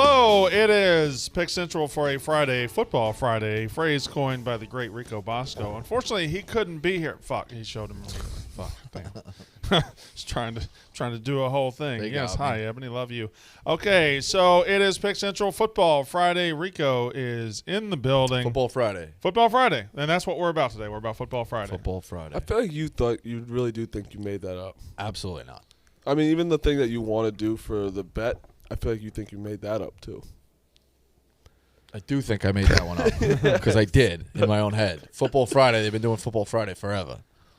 Hello, it is Pick Central for a Friday, Football Friday, phrase coined by the great Rico Bosco. Unfortunately, he couldn't be here. Fuck, he showed him. Fuck, damn. He's trying to do a whole thing. Yes, hi, Ebony, love you. Okay, so it is Pick Central Football Friday. Rico is in the building. Football Friday. Football Friday, and that's what we're about today. We're about Football Friday. Football Friday. I feel like you really do think you made that up. Absolutely not. I mean, even the thing that you want to do for the bet, I feel like you think you made that up too. I do think I made that one up because I did in my own head. Football Friday. They've been doing Football Friday forever.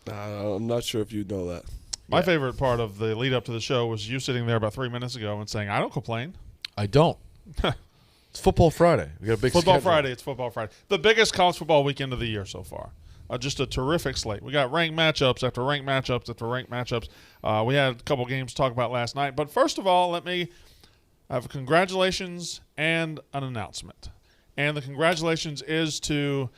I'm not sure if you know that. My favorite part of the lead up to the show was you sitting there about 3 minutes ago and saying, "I don't complain." I don't. It's Football Friday. We got a big Football schedule. Friday. It's Football Friday. The biggest college football weekend of the year so far. Just a terrific slate. We got ranked matchups after ranked matchups after ranked matchups. We had a couple games to talk about last night. But first of all, let me have congratulations and an announcement. And the congratulations is to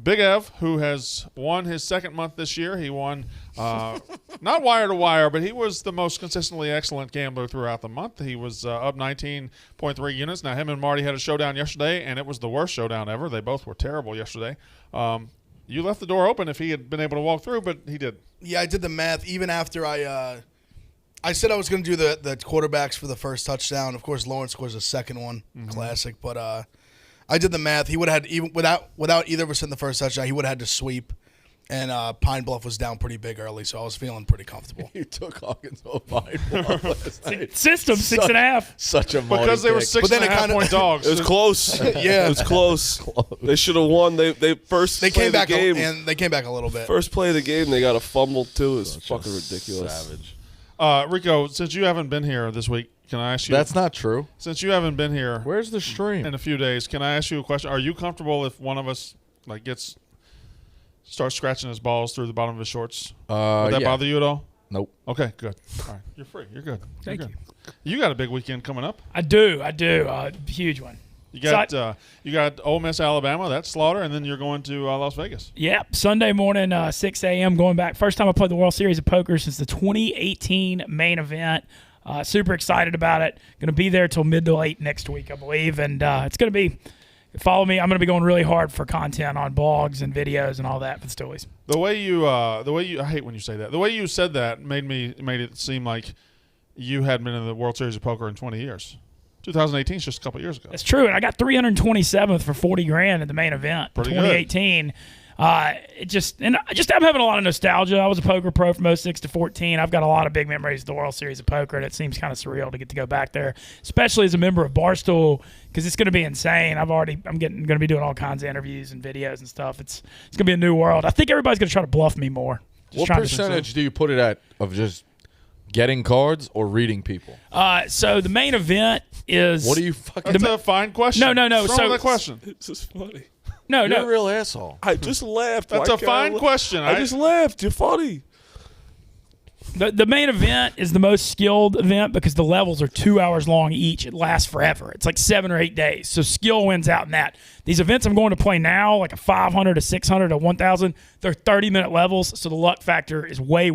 Big Ev, who has won his second month this year. He won not wire to wire, but he was the most consistently excellent gambler throughout the month. He was up 19.3 units. Now, him and Marty had a showdown yesterday, and it was the worst showdown ever. They both were terrible yesterday. You left the door open if he had been able to walk through, but he did. Yeah, I did the math. Even after I said I was going to do the quarterbacks for the first touchdown. Of course, Lawrence scores the second one, classic. But I did the math. He would have had, even without either of us in the first touchdown, he would have had to sweep. And Pine Bluff was down pretty big early, so I was feeling pretty comfortable. You took Hawkins over Pine Bluff last night. System 6.5. Such a Marty Because they were pick. 6.5 point dogs. It was close. Yeah, it was close. They should have won. They came back game. and they came back a little bit. First play of the game, they got a fumble too. It's fucking ridiculous. Savage. Rico, since you haven't been here this week, can I ask you? That's not true. Since you haven't been here Where's the stream? in a few days, can I ask you a question? Are you comfortable if one of us starts scratching his balls through the bottom of his shorts? Would that bother you at all? Nope. Okay, good. All right, you're free. You're good. Thank you. You got a big weekend coming up. I do. Huge one. You got Ole Miss, Alabama. That's slaughter, and then you're going to Las Vegas. Yep. Sunday morning, 6 a.m. Going back. First time I played the World Series of Poker since the 2018 main event. Super excited about it. Going to be there till mid to late next week, I believe, and it's going to be. Follow me. I'm going to be going really hard for content on blogs and videos and all that for the Stoolies. The way you, I hate when you say that. The way you said that made it seem like you hadn't been in the World Series of Poker in 20 years. 2018 is just a couple years ago. That's true, and I got 327th for $40,000 at the main event. Pretty 2018. Good. I'm having a lot of nostalgia. I was a poker pro from 06 to 14. I've got a lot of big memories of the World Series of Poker, and it seems kind of surreal to get to go back there, especially as a member of Barstool, because it's going to be insane. I'm going to be doing all kinds of interviews and videos and stuff. It's going to be a new world. I think everybody's going to try to bluff me more. What percentage do you put it at of just getting cards or reading people? So the main event is. What do you fucking? That's a fine question. No. What's wrong with that question? It's just funny. No. You're a real asshole. I just laughed. That's a fine question. I just laughed. You're funny. The main event is the most skilled event because the levels are 2 hours long each. It lasts forever. It's like 7 or 8 days. So skill wins out in that. These events I'm going to play now, like a 500, a 600, a 1,000, they're 30-minute levels. So the luck factor is way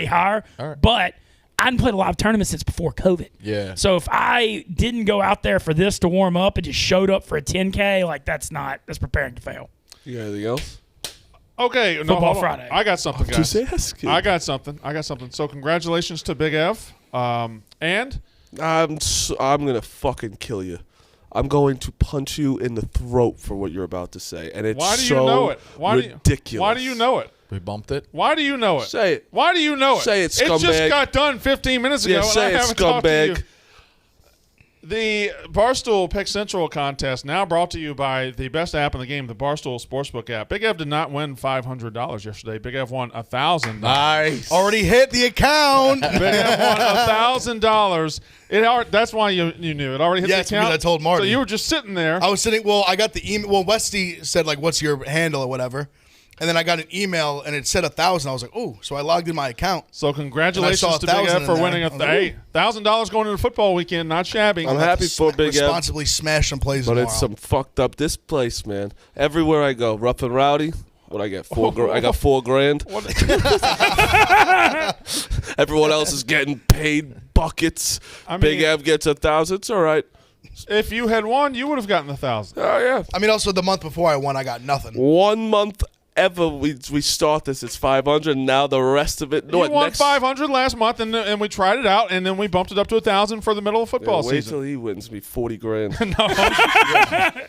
higher. All right. But I hadn't played a live tournament since before COVID. Yeah. So if I didn't go out there for this to warm up and just showed up for a 10K, that's preparing to fail. You got anything else? Okay, Football hold on. Friday. I got something, guys. Just asking. I got something. So congratulations to Big F. And I'm gonna fucking kill you. I'm going to punch you in the throat for what you're about to say, and it's why do you so know it? ridiculous. Why do you know it? We bumped it. Why do you know it? Say it. Why do you know it? Say it, scumbag. It just got done 15 minutes ago, Yeah, and say I it, haven't talked to you. scumbag. The Barstool Pick Central contest now brought to you by the best app in the game, the Barstool Sportsbook app. Big Ev did not win $500 yesterday. Big Ev won $1,000. Nice. Already hit the account. Big Ev won $1,000. That's why you knew it already hit Yes, the account. because I told Marty. So you were just sitting there. I was sitting. Well, I got the email. Well, Westy said what's your handle or whatever, and then I got an email and it said 1,000. I was like, oh, so I logged in my account. So congratulations And I saw to Big 1,000 Ev for in winning there. $1,000 going into football weekend. Not shabby. I'm happy for Big Ev. Responsibly smash some plays But tomorrow. it's some fucked up. This place, man. Everywhere I go, rough and rowdy. What I get? I got $4,000. Everyone else is getting paid buckets. Big Ev gets 1,000. It's all right. If you had won, you would have gotten 1,000. Oh, yeah. I mean, also the month before I won, I got nothing. 1 month ever we start this, it's 500, and now the rest of it. You won 500 last month, and we tried it out, and then we bumped it up to 1,000 for the middle of football wait season. till he wins me 40 grand.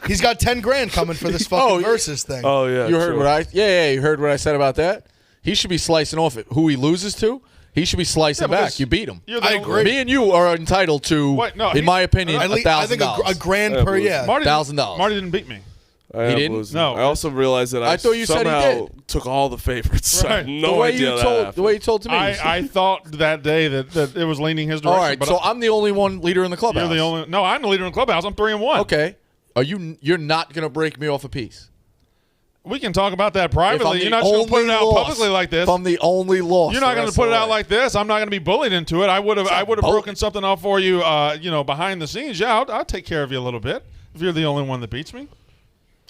He's got 10 grand coming for this fucking versus thing. Oh, yeah. You heard true. what I? Yeah. You heard what I said about that. He should be slicing off it. Who he loses to, he should be slicing because back. You beat him. You're the I only- agree. Me and you are entitled to, Wait, no, in my opinion, I think $1,000. a grand per Yeah, yeah. Marty didn't- $1,000. Marty didn't beat me. I am didn't? losing. No. I also realized that I thought you said he somehow did. took all the favorites. I have Right. no the way idea you that told, happened. the way you told to me. I thought that day that it was leaning his All direction. right, but so I'm the only one leader in the clubhouse. you're the only. No, I'm the leader in the clubhouse. I'm 3-1. Okay, you're not gonna break me off a piece? We can talk about that If I'm privately. the You're not just going to put it only out loss- publicly like this. If I'm the only loss, You're not going the to put it rest out of the way. like this. I'm not going to be bullied into it. I would have bully. broken something off for you, behind the scenes. Yeah, I'll take care of you a little bit if you're the only one that beats me.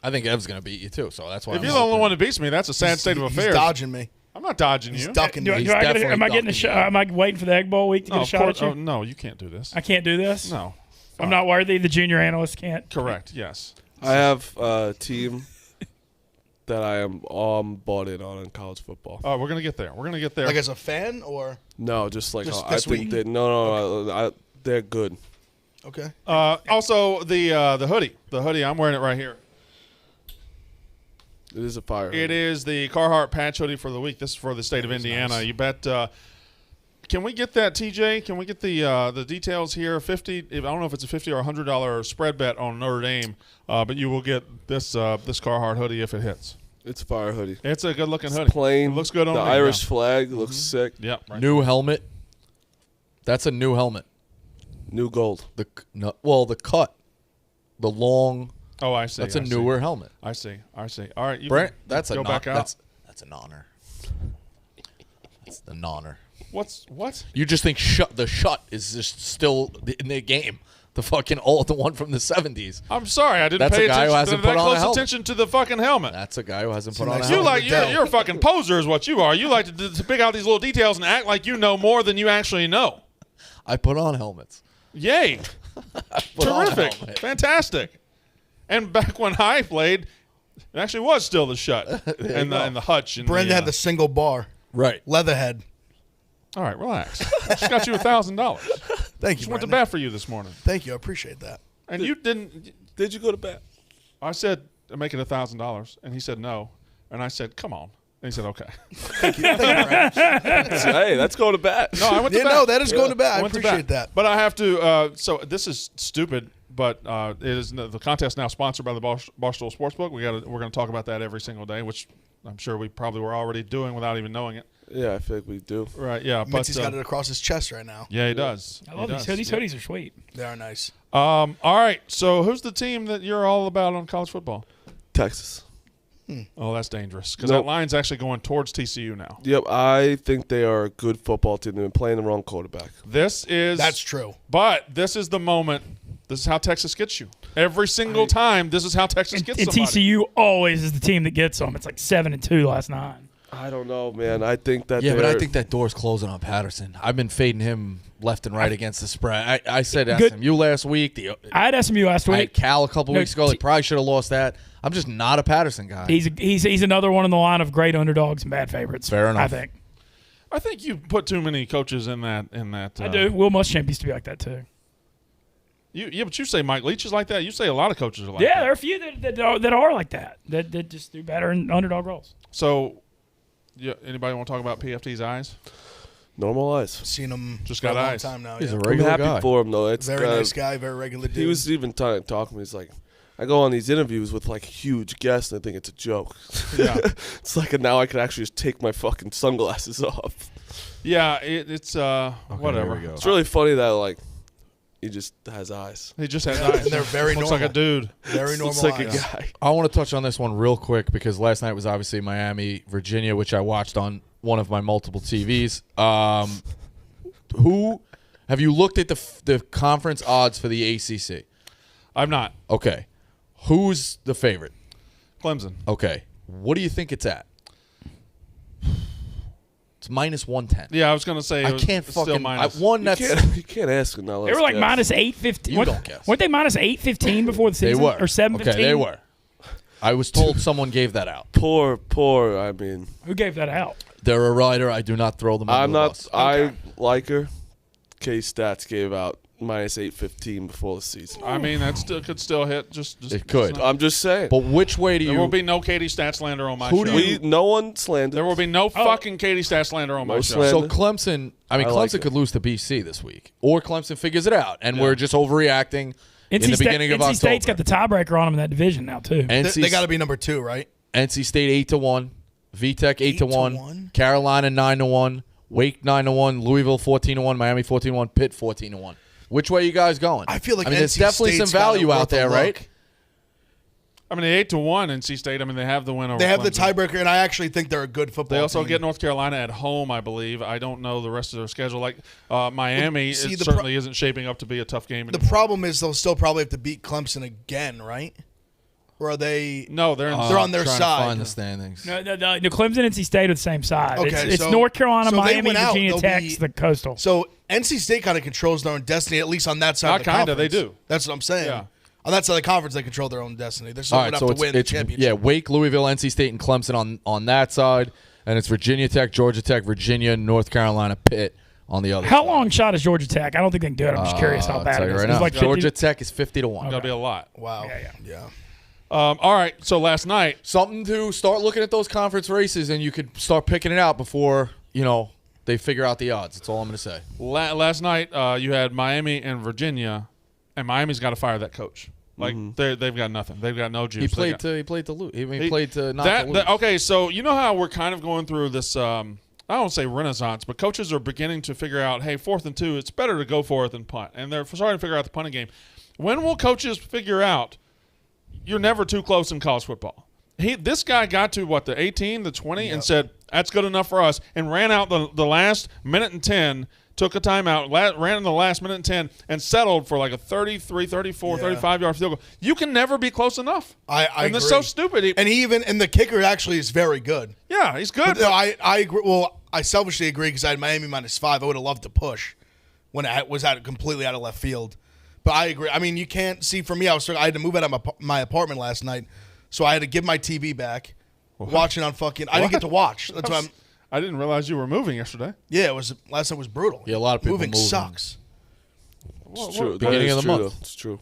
I think Ev's gonna beat you too, so that's why. If you're the only one that beats me, that's a sad state of He's affairs. dodging me. I'm not dodging He's you. ducking Do, me. do I get definitely am I getting a ducking shot? you. Am I waiting for the Egg Bowl week to get No, a of shot course. at you? Oh, no, you can't do this. I can't do this. No. I'm not worthy. The junior analyst can't. Correct. Yes. I have a team that I am bought in on in college football. Oh, we're gonna get there. We're gonna get there. Like as a fan or No, just like Just I this think week? they no, they're good. okay. Also, the hoodie. The hoodie. I'm wearing it right here. It is a fire. It is the Carhartt patch hoodie for the week. This is for the state of Indiana. nice. You bet. Can we get that, TJ? Can we get the details here? I don't know if it's a $50 or $100 spread bet on Notre Dame, but you will get this Carhartt hoodie if it hits. It's a fire hoodie. It's a good looking hoodie. Plain. It looks good on the me, Irish yeah. flag looks sick. Yep. Right. New helmet. That's a new helmet. New gold. The cut, the long. Oh, I see. That's a a newer helmet. I see. All right. You Brent, can that's go a back out. That's an honor. That's an honor. What? You just think the shut is just still in the game. The fucking the one from the 70s. I'm sorry. I didn't That's pay a guy who attention hasn't that put on a close helmet. attention to the fucking helmet. That's a guy who hasn't put on a nice You helmet. like you're a fucking poser is what you are. You like to pick out these little details and act like you know more than you actually know. I put on helmets. Yay. Put on a Terrific. helmet. Fantastic. And back when I played, it actually was still the shut and the hutch. And Brenda had the single bar. Right. Leatherhead. All right, relax. Just got you $1,000. Thank you. Just went to Brandon. bat for you this morning. Thank you. I appreciate that. And you didn't. Did you go to bed? I said, make it $1,000. And he said no. And I said, come on. And he said, okay. Thank you, Brandon. Hey, let's go to bed. No, I went to Yeah, bat. no, that is going to bat. I went to appreciate bat. that. But I have to. So this is stupid, but it is the contest now sponsored by the Barstool Sportsbook. We're going to talk about that every single day, which I'm sure we probably were already doing without even knowing it. Yeah, I feel like we do. Right? Yeah. Mitzi's But got it across his chest right now. yeah, he does. I love these hoodies. Hoodies are sweet. They are nice. All right. So who's the team that you're all about on college football? Texas. Oh, that's dangerous because Nope. that line's actually going towards TCU now. Yep, I think they are a good football team. They've been playing the wrong quarterback. This is That's true. But this is the moment. This is how Texas gets you. Every single time, this is how Texas gets And somebody. TCU always is the team that gets them. It's like 7-2 last night. I don't know, man. I think that Yeah, but I they're- think that door's closing on Patterson. I've been fading him left and right against the spread. I said Good. SMU last week. I had SMU last I had week. Cal a couple No, weeks ago. They probably should have lost that. I'm just not a Patterson guy. He's another one in the line of great underdogs and bad favorites. Fair enough. I think you put too many coaches in that. I do. Will Muschamp used to be like that too. But you say Mike Leach is like that. You say a lot of coaches are like Yeah, that. there are a few that are like that. That just do better in underdog roles. So, anybody want to talk about PFT's eyes? normal eyes. Seen him Just for got a long eyes. time now. He's yeah. a I'm regular happy guy. for him though. It's Very nice guy, very regular dude. He was even talking to me. He's like, I go on these interviews with like huge guests and I think it's a joke. Yeah. It's like now I could actually just take my fucking sunglasses off. Yeah, it's whatever. here we go. It's really funny that like he just has eyes. He just has eyes. and they're very Looks normal. like a dude. Very normal Looks like eyes. a guy. I want to touch on this one real quick because last night was obviously Miami, Virginia, which I watched on one of my multiple TVs. Who have you looked at the conference odds for the ACC? I'm not. Okay. Who's the favorite? Clemson. Okay. What do you think it's at? It's minus 110. Yeah, I was going to say I can't it's still fucking. minus. You can't ask it now. They were like minus 815. You don't guess. Weren't they minus 815 before the They season? were. Or 715? Okay, they were. I was told someone gave that out. Poor. I mean, Who gave that out? They're a writer. I do not throw them under I'm the not. bus. I like her. K-Stats gave out minus 815 before the season. I mean, that still could still hit. Just It could. I'm just saying. But which way do you? There will be no Katie Stat slander on my show. No one slandered. There will be no fucking Katie Stat slander on my show. slander. So Clemson, I like Clemson it. could lose to BC this week, or Clemson figures it out, and we're just overreacting in the beginning of NC October. State's got the tiebreaker on them in that division now too. They got to be number 2, right? NC State 8-1, VTech 8-1, 8-1? Carolina 9-1, Wake 9-1, Louisville 14-1, Miami 14-1, Pitt 14-1. Which way are you guys going? I feel like there's NC definitely State's some value got it out worth a there, look. right? I mean, they 8-1 NC State. I mean, they have the win over. They have the Clemson. tiebreaker, and I actually think they're a good football They also team. get North Carolina at home, I believe. I don't know the rest of their schedule. Like Miami, see, it the certainly isn't shaping up to be a tough game. The anymore. problem is they'll still probably have to beat Clemson again, right? Or are they? No, they're in. They're on their trying side. To find the standings. No, Clemson and NC State are the same side. Okay, it's so- North Carolina, so they Miami, win out, Virginia they'll Tech's be- the coastal. So NC State kind of controls their own destiny, at least on that side Not of the kinda, conference. they do. That's what I'm saying. Yeah. On that side of the conference, they control their own destiny. They're still All going right, to so have to win the it's championship. Wake, Louisville, NC State, and Clemson on that side, and it's Virginia Tech, Georgia Tech, Virginia, North Carolina, Pitt on the other. How side. long shot is Georgia Tech? I don't think they can do it. I'm just curious how I'll bad tell it you is. right It's now. like 50 Georgia Tech is 50-1. That'll be a lot. Wow. Yeah. All right. So last night, Something to start looking at those conference races, and you could start picking it out before they figure out the odds. That's all I'm going to say. last night you had Miami and Virginia, and Miami's got to fire that coach. Like they've got nothing. They've got no juice. He They played got- to lose. He played to not that, to lose. okay, so you know how we're kind of going through this. I don't say renaissance, but coaches are beginning to figure out, hey, 4th and 2, it's better to go for it than punt, and they're starting to figure out the punting game. When will coaches figure out you're never too close in college football? This guy got to the 18, the 20, and said that's good enough for us, and ran out the last minute and 10. Took a timeout, ran in the last minute and 10, and settled for like a 33, 34, 35-yard field goal. You can never be close enough. I and agree. it's so stupid. And the kicker actually is very good. Yeah, he's good. But no, I agree. Well, I selfishly agree because I had Miami -5. I would have loved to push when it was completely out of left field. But I agree. I mean, you can't see. For me, I had to move out of my apartment last night, so I had to give my TV back. Watching on fucking. I didn't get to watch. That's why I'm. I didn't realize you were moving yesterday. Yeah, it was last night was brutal. Yeah, a lot of people moving moving. sucks. It's true. Beginning That of is the true, month. though. It's true.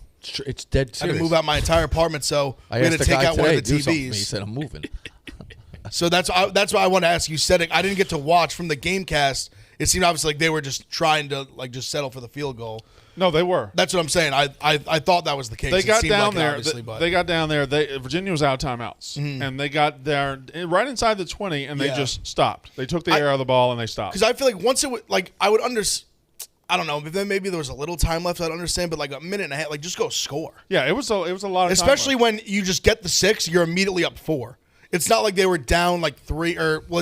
It's dead I had serious. to move out my entire apartment, so I we had asked to the take guy out one today of to do the something for me. He TVs. said, I'm moving. So that's why I want to ask you. Said I didn't get to watch from the game cast. It seemed obviously like they were just trying to just settle for the field goal. No, they were. That's what I'm saying. I thought that was the case. They It got seemed down like it, there. obviously, but They got down there. Virginia was out of timeouts, and they got there right inside the 20, and they just stopped. They took the air out of the ball and they stopped. because I feel like once it would I would I don't know. But then maybe there was a little time left. I'd understand, but like a minute and a half, just go score. Yeah, it was a lot of Especially time when you just get the 6, you're immediately up 4. It's not like they were down like 3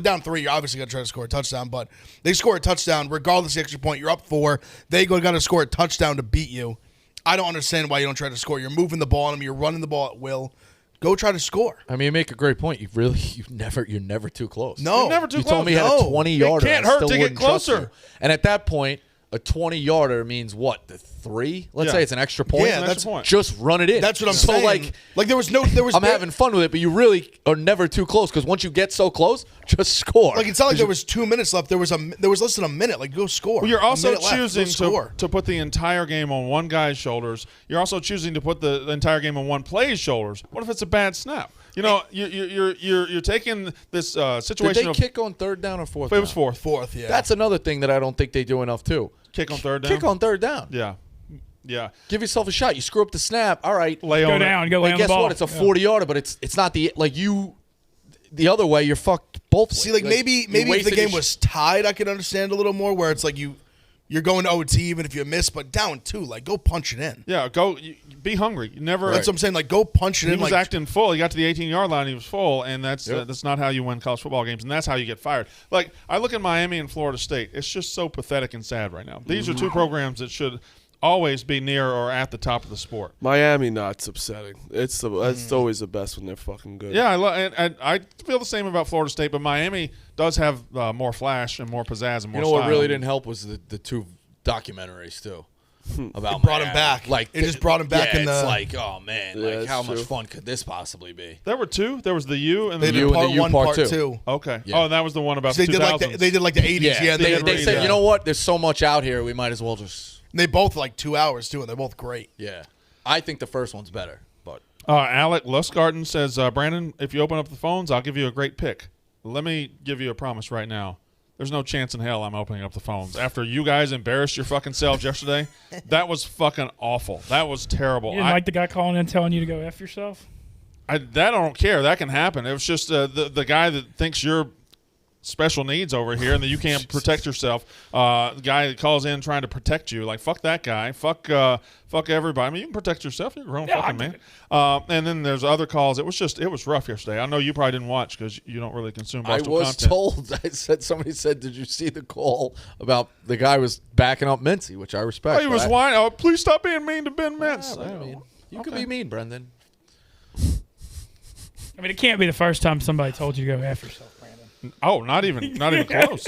down 3. You're obviously gonna try to score a touchdown, but they score a touchdown regardless of the extra point. You're up 4. They got to score a touchdown to beat you. I don't understand why you don't try to score. You're moving the ball on them. You're running the ball at will. Go try to score. I mean, you make a great point. You're never too close. No, You're never too You close. told me you had a 20-yarder. It can't I hurt still to get wouldn't trust closer. you. And at that point, a 20-yarder means what? The 3? Let's Yeah. say it's an extra point. Yeah, that's the point. Just run it in. That's what I'm so saying. like there was I'm having fun with it, but you really are never too close because once you get so close, just score. Like it's not like there was 2 minutes left. There was less than a minute. Like go score. Well, you're A also minute left. Go choosing score. to put the entire game on one guy's shoulders. You're also choosing to put the entire game on one player's shoulders. What if it's a bad snap? You're taking this situation. Did they kick on 3rd down or 4th down? It was fourth. Fourth, yeah. That's another thing that I don't think they do enough too. Kick on 3rd down. Kick on 3rd down. Yeah. Give yourself a shot. You screw up the snap. All right. Lay Go on it. down. Go lay Like, on the guess ball. what? It's a 40-yarder, but it's not the the other way. You're fucked both ways. See, like maybe you if the wasted game your was tied, I could understand a little more. Where it's like you're going to OT even if you miss, but down 2, like go punch it in. Yeah, go. Be hungry. You never. That's what I'm saying. Like go punch it He in. was Like acting full. He got to the 18-yard line. He was full, and that's Yep. that's not how you win college football games, and that's how you get fired. Like I look at Miami and Florida State. It's just so pathetic and sad right now. These are two programs that should always be near or at the top of the sport. Miami Not's upsetting. It's always the best when they're fucking good. Yeah, and I feel the same about Florida State, but Miami does have more flash and more pizzazz and more style. What really didn't help was the 2 documentaries too. About brought him back. Like it just brought him back in the. It's like, oh man, Yeah, like how true. much fun could this possibly be? There were 2. There was the U and they the did U. and part the U 1, part part 2. 2. Okay. Yeah. Oh, and that was the one about So the they 2000s. did like the 80s. Yeah, they agreed, said, yeah. you know what? There's so much out here. We might as well just. They both like 2 hours too, and they're both great. Yeah, I think the first one's better, but Alec Lustgarten says, Brandon, if you open up the phones, I'll give you a great pick. Let me give you a promise right now. There's no chance in hell I'm opening up the phones. After you guys embarrassed your fucking selves yesterday, that was fucking awful. That was terrible. You didn't like the guy calling in telling you to go F yourself? That I don't care. That can happen. It was just the guy that thinks you're special needs over here and that you can't protect yourself. The guy that calls in trying to protect you, like, fuck that guy. Fuck everybody. I mean, you can protect yourself. You're a grown fucking man. And then there's other calls. It was rough yesterday. I know you probably didn't watch because you don't really consume I Barstool was content. told. Somebody said, did you see the call about the guy was backing up Mincy, which I respect. Oh, he was whining. Oh, please stop being mean to Ben Mintz. I mean, you could be mean, Brendan. I mean, it can't be the first time somebody told you to go F yourself, Brandon. Oh, not even close.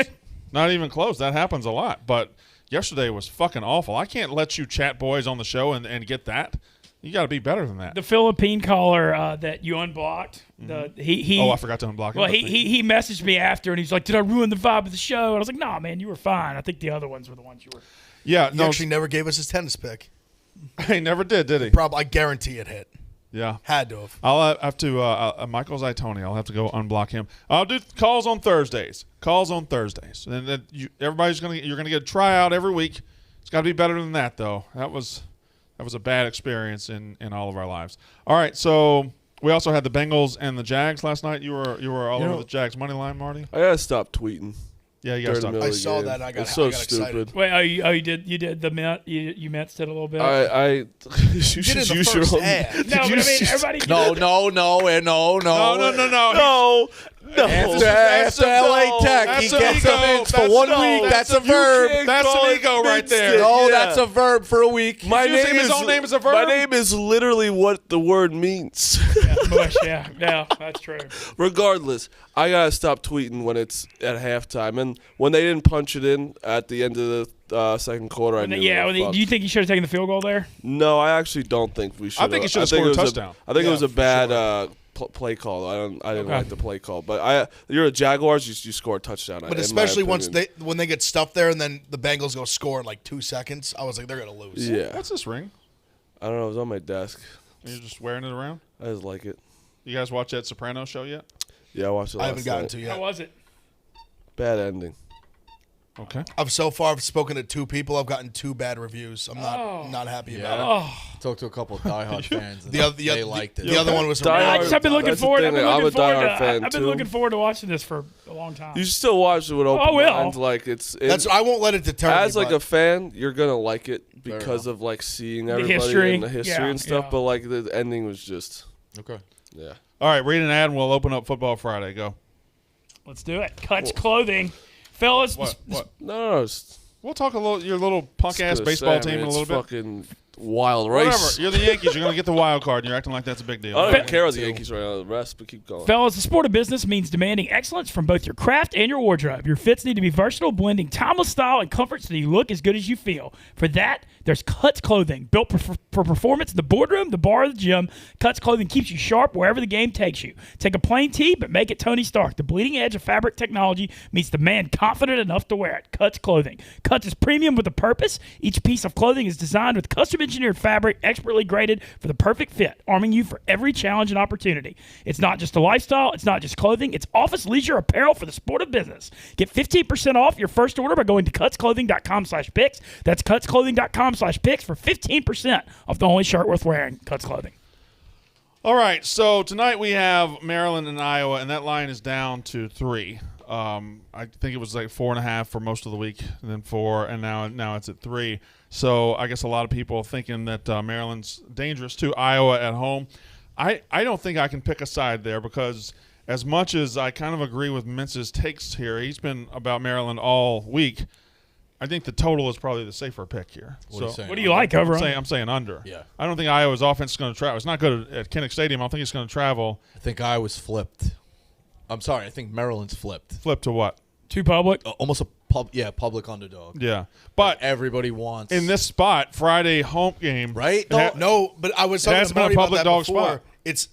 Not even close. That happens a lot. But yesterday was fucking awful. I can't let you chat boys on the show and get that. You got to be better than that. The Philippine caller that you unblocked, he I forgot to unblock him. Well, he messaged me after, and he's like, "Did I ruin the vibe of the show?" And I was like, "Nah, man, you were fine. I think the other ones were the ones you were." Yeah, He no, actually never gave us his tennis pick. he never did he? Probably, I guarantee it hit. Yeah. Had to have. I'll have to Michael Zaitoni. I'll have to go unblock him. I'll do calls on Thursdays. And then you're gonna get a tryout every week. It's got to be better than that, though. That was a bad experience in all of our lives. All right, so we also had the Bengals and the Jags last night. You were all over the Jags money line, Marty. I gotta stop tweeting. Yeah, you got to stop. I saw that. I got It's so excited. stupid. Wait, you did the Met? You Mets did a little bit. You Did should it in the use your first own. half. no, but I mean, everybody. No. No. After LA Tech, he gets ego. them in for 1 week. That's a verb. That's an ego right there. No, that's a verb for a week. My using his own name as a verb? My name is literally what the word means. Bush, yeah, that's true. Regardless, I gotta stop tweeting when it's at halftime, and when they didn't punch it in at the end of the second quarter, I knew. Do you think you should have taken the field goal there? No, I actually don't think we should. I think he should have scored a touchdown. I think it was a for bad play call. I didn't like the play call, but you're a Jaguars. You score a touchdown. But especially when they get stuffed there and then the Bengals go score in like 2 seconds, I was like, they're gonna lose. Yeah, What's this ring? I don't know. It was on my desk. You're just wearing it around? I just like it. You guys watch that Sopranos show yet? Yeah, I watched it. I haven't gotten to How yet. was it? Bad ending. Okay. I've spoken to 2 people. I've gotten 2 bad reviews. I'm not happy about it. Talked to a couple of diehard fans. And They liked it. The other one was Die I Hard. just have been looking That's the forward. thing, I'm a diehard fan, I've been too. looking forward to watching this for a long time. You should still watch it with open I will. mind. Like I won't let it deter me. as like but a fan, you're gonna like it because well. of like seeing everybody history. and the history and stuff. Yeah. But like the ending was just Okay. yeah. All right, read an ad and we'll open up Football Friday. Go. Let's do it. Cuts clothing, fellas. What? No, it's We'll talk a little. Your little punk ass gonna baseball say, I team mean, in a little it's bit. fucking wild Whatever. race. You're the Yankees. You're gonna get the wild card, and you're acting like that's a big deal. I don't care about the Yankees right now. The rest, but keep going. Fellas, the sport of business means demanding excellence from both your craft and your wardrobe. Your fits need to be versatile, blending timeless style and comfort so you look as good as you feel. For that, there's Cuts Clothing. Built for performance in the boardroom, the bar, or the gym, Cuts Clothing keeps you sharp wherever the game takes you. Take a plain tee, but make it Tony Stark. The bleeding edge of fabric technology meets the man confident enough to wear it. Cuts Clothing. Cuts is premium with a purpose. Each piece of clothing is designed with custom-engineered fabric, expertly graded for the perfect fit, arming you for every challenge and opportunity. It's not just a lifestyle. It's not just clothing. It's office leisure apparel for the sport of business. Get 15% off your first order by going to cutsclothing.com/picks. That's cutsclothing.com/picks for 15% off the only shirt worth wearing. Cuts Clothing. All right. So tonight we have Maryland and Iowa, and that line is down to 3. I think it was like 4.5 for most of the week, and then 4, and now it's at 3. So I guess a lot of people are thinking that Maryland's dangerous to Iowa at home. I don't think I can pick a side there because as much as I kind of agree with Mintz's takes here, he's been about Maryland all week. I think the total is probably the safer pick here. What are you saying? What do you like over? I'm saying under. Yeah. I don't think Iowa's offense is going to travel. It's not good at Kinnick Stadium. I don't think it's going to travel. I think Iowa's flipped. I'm sorry. I think Maryland's flipped. Flip to what? Too public. Almost a public underdog. Yeah. But Everybody wants in this spot, Friday home game. right? No, but I was talking hasn't to been a Marty about public that dog before. spot. It's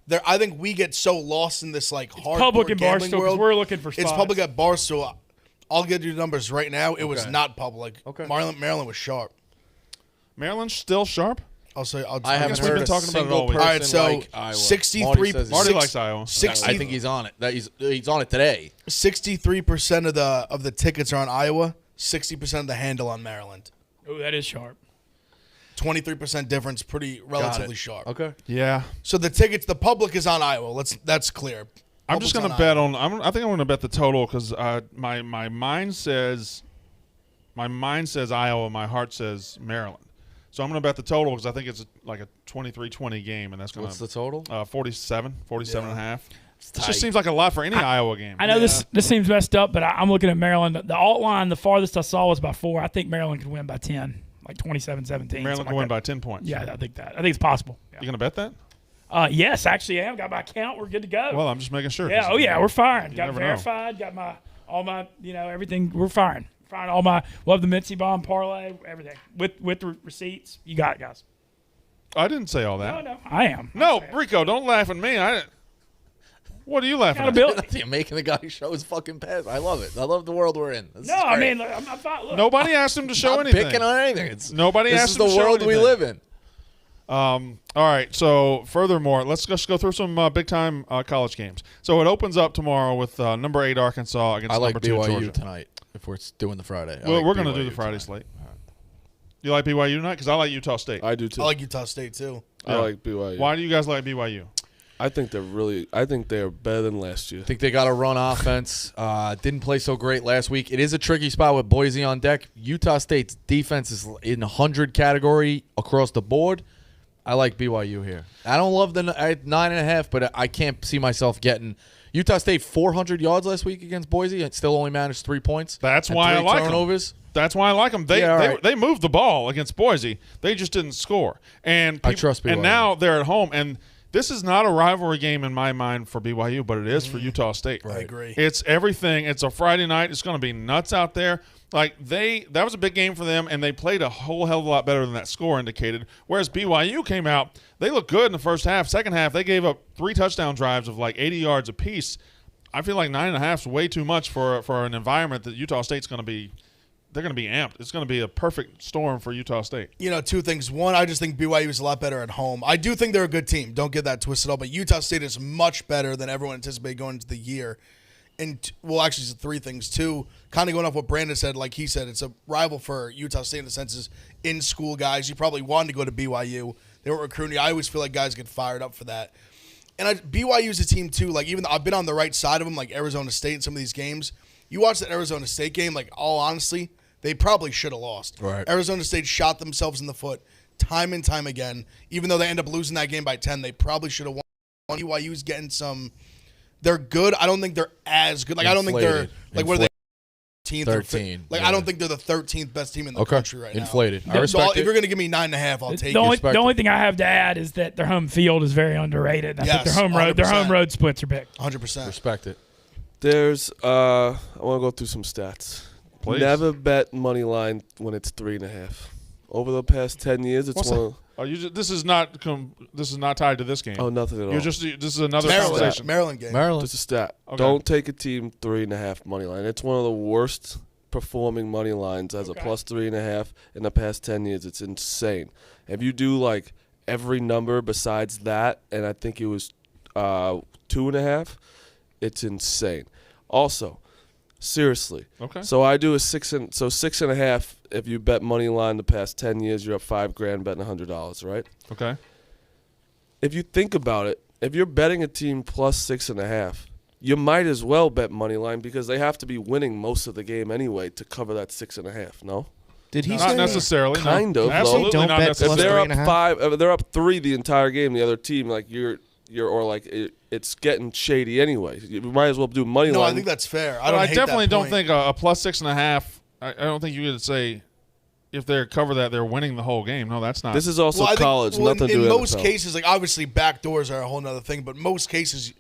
there. I think we get so lost in this like hardcore Public in gambling Barstool because world. we're looking for spots. It's public at Barstool. I'll get you numbers right now. It was Okay. not public. Okay. Maryland was sharp. Maryland's still sharp. I'll say. I haven't we've heard been a talking about it single all week. person All right, so like Iowa. 63 Marty says Marty he's- likes Iowa. 60, I think he's on it. He's on it today. 63% of the tickets are on Iowa. 60% of the handle on Maryland. Oh, that is sharp. 23% difference, pretty relatively sharp. Okay. Yeah. So the tickets, the public is on Iowa. That's clear. I'm just going to bet on. I think I'm going to bet the total because my mind says Iowa. My heart says Maryland. So I'm going to bet the total because I think it's like a 23-20 game, and that's going What's to the total? 47 and a half. It tight. just seems like a lot for any Iowa game. I know this seems messed up, but I'm looking at Maryland. The alt line, the farthest I saw was by 4. I think Maryland could win by 10, like 27-17. Maryland can win by 10 points. Yeah, I think that. I think it's possible. You going to bet that? Yes, actually, I am. Got my account. We're good to go. Well, I'm just making sure. yeah. Oh, yeah. We're firing. Got never know. verified. Got all my everything. We're firing. Firing all my. Love the Mitzi bomb parlay. Everything with the receipts. You got it, guys. I didn't say all that. No, I am. No, Rico, don't laugh at me. What are you laughing at? Accountability. You're making the guy show his fucking pass. I love it. I love the world we're in. This No, is I great. mean, I'm fine. Look, Nobody asked him to show Not anything. picking on anything. Nobody This asked is him the to show world we anything. live in. All right. So, furthermore, let's just go through some big-time college games. So, it opens up tomorrow with number 8 Arkansas against I like number 2 BYU Georgia. tonight. If we're doing the Friday, Well, we're going to do the Friday slate. You like BYU tonight? Because I like Utah State. I do too. I like Utah State too. I like BYU. Why do you guys like BYU? I think they're better than last year. I think they got a run offense. Didn't play so great last week. It is a tricky spot with Boise on deck. Utah State's defense is in 100 category across the board. I like BYU here. I don't love the 9.5, but I can't see myself getting Utah State 400 yards last week against Boise. It still only managed 3 points. That's and why I 3 like 'em. turnovers. That's why I like them. They moved the ball against Boise. They just didn't score. And I trust BYU. And now they're at home. And this is not a rivalry game in my mind for BYU, but it is for Utah State. I agree. It's everything. It's a Friday night. It's going to be nuts out there. Like that was a big game for them, and they played a whole hell of a lot better than that score indicated. Whereas BYU came out, they looked good in the first half. Second half, they gave up 3 touchdown drives of like 80 yards apiece. I feel like 9.5 is way too much for an environment that Utah State's going to be. They're going to be amped. It's going to be a perfect storm for Utah State. Two things. One, I just think BYU is a lot better at home. I do think they're a good team. Don't get that twisted at all. But Utah State is much better than everyone anticipated going into the year. And, actually, it's 3 things. 2, kind of going off what Brandon said, like he said, it's a rival for Utah State in the sense is in-school guys. You probably wanted to go to BYU. They were recruiting you. I always feel like guys get fired up for that. And BYU is a team, too. Like, even though I've been on the right side of them, like Arizona State in some of these games. You watch the Arizona State game, like, all honestly, they probably should have lost. Right. Arizona State shot themselves in the foot time and time again. Even though they end up losing that game by 10, they probably should have won. BYU's getting some – they're good. I don't think they're as good. Like, I don't think they're – like, what are they? 13. Like, yeah. I don't think they're the 13th best team in the country right now. Inflated. I So respect if it. you're going to give me 9.5, I'll take The it. only thing I have to add is that their home field is very underrated. I think Yes, their home 100%. road splits are big. 100%. Respect it. There's I want to go through some stats. Please. Never bet money line when it's 3.5. Over the past 10 years, it's What's one. that? Of, Oh, this is not tied to this game. oh, nothing at all. This is another conversation. Maryland game. Maryland. Just a stat. Okay. Don't take a team 3.5 money line. It's one of the worst performing money lines as a plus 3.5 in the past 10 years. It's insane. If you do like every number besides that, and I think it was 2.5, it's insane. Also, seriously. Okay. So I do 6.5. If you bet money line the past 10 years, you're up $5,000 betting $100, right? Okay. If you think about it, if you're betting a team plus 6.5, you might as well bet money line because they have to be winning most of the game anyway to cover that 6.5. No, Did he Not say necessarily. Kind no. of, though. Absolutely Don't not bet necessarily. if plus they're up 3.5? 5, if they're up 3 the entire game, the other team like it's getting shady anyway. You might as well do money No, line. I think that's fair. I hate definitely that don't point. think a plus 6.5 I don't think you could say if they cover that they're winning the whole game. No, that's not. This is also I think- college. Nothing to do in with most NFL. cases, like obviously backdoors are a whole other thing, but most cases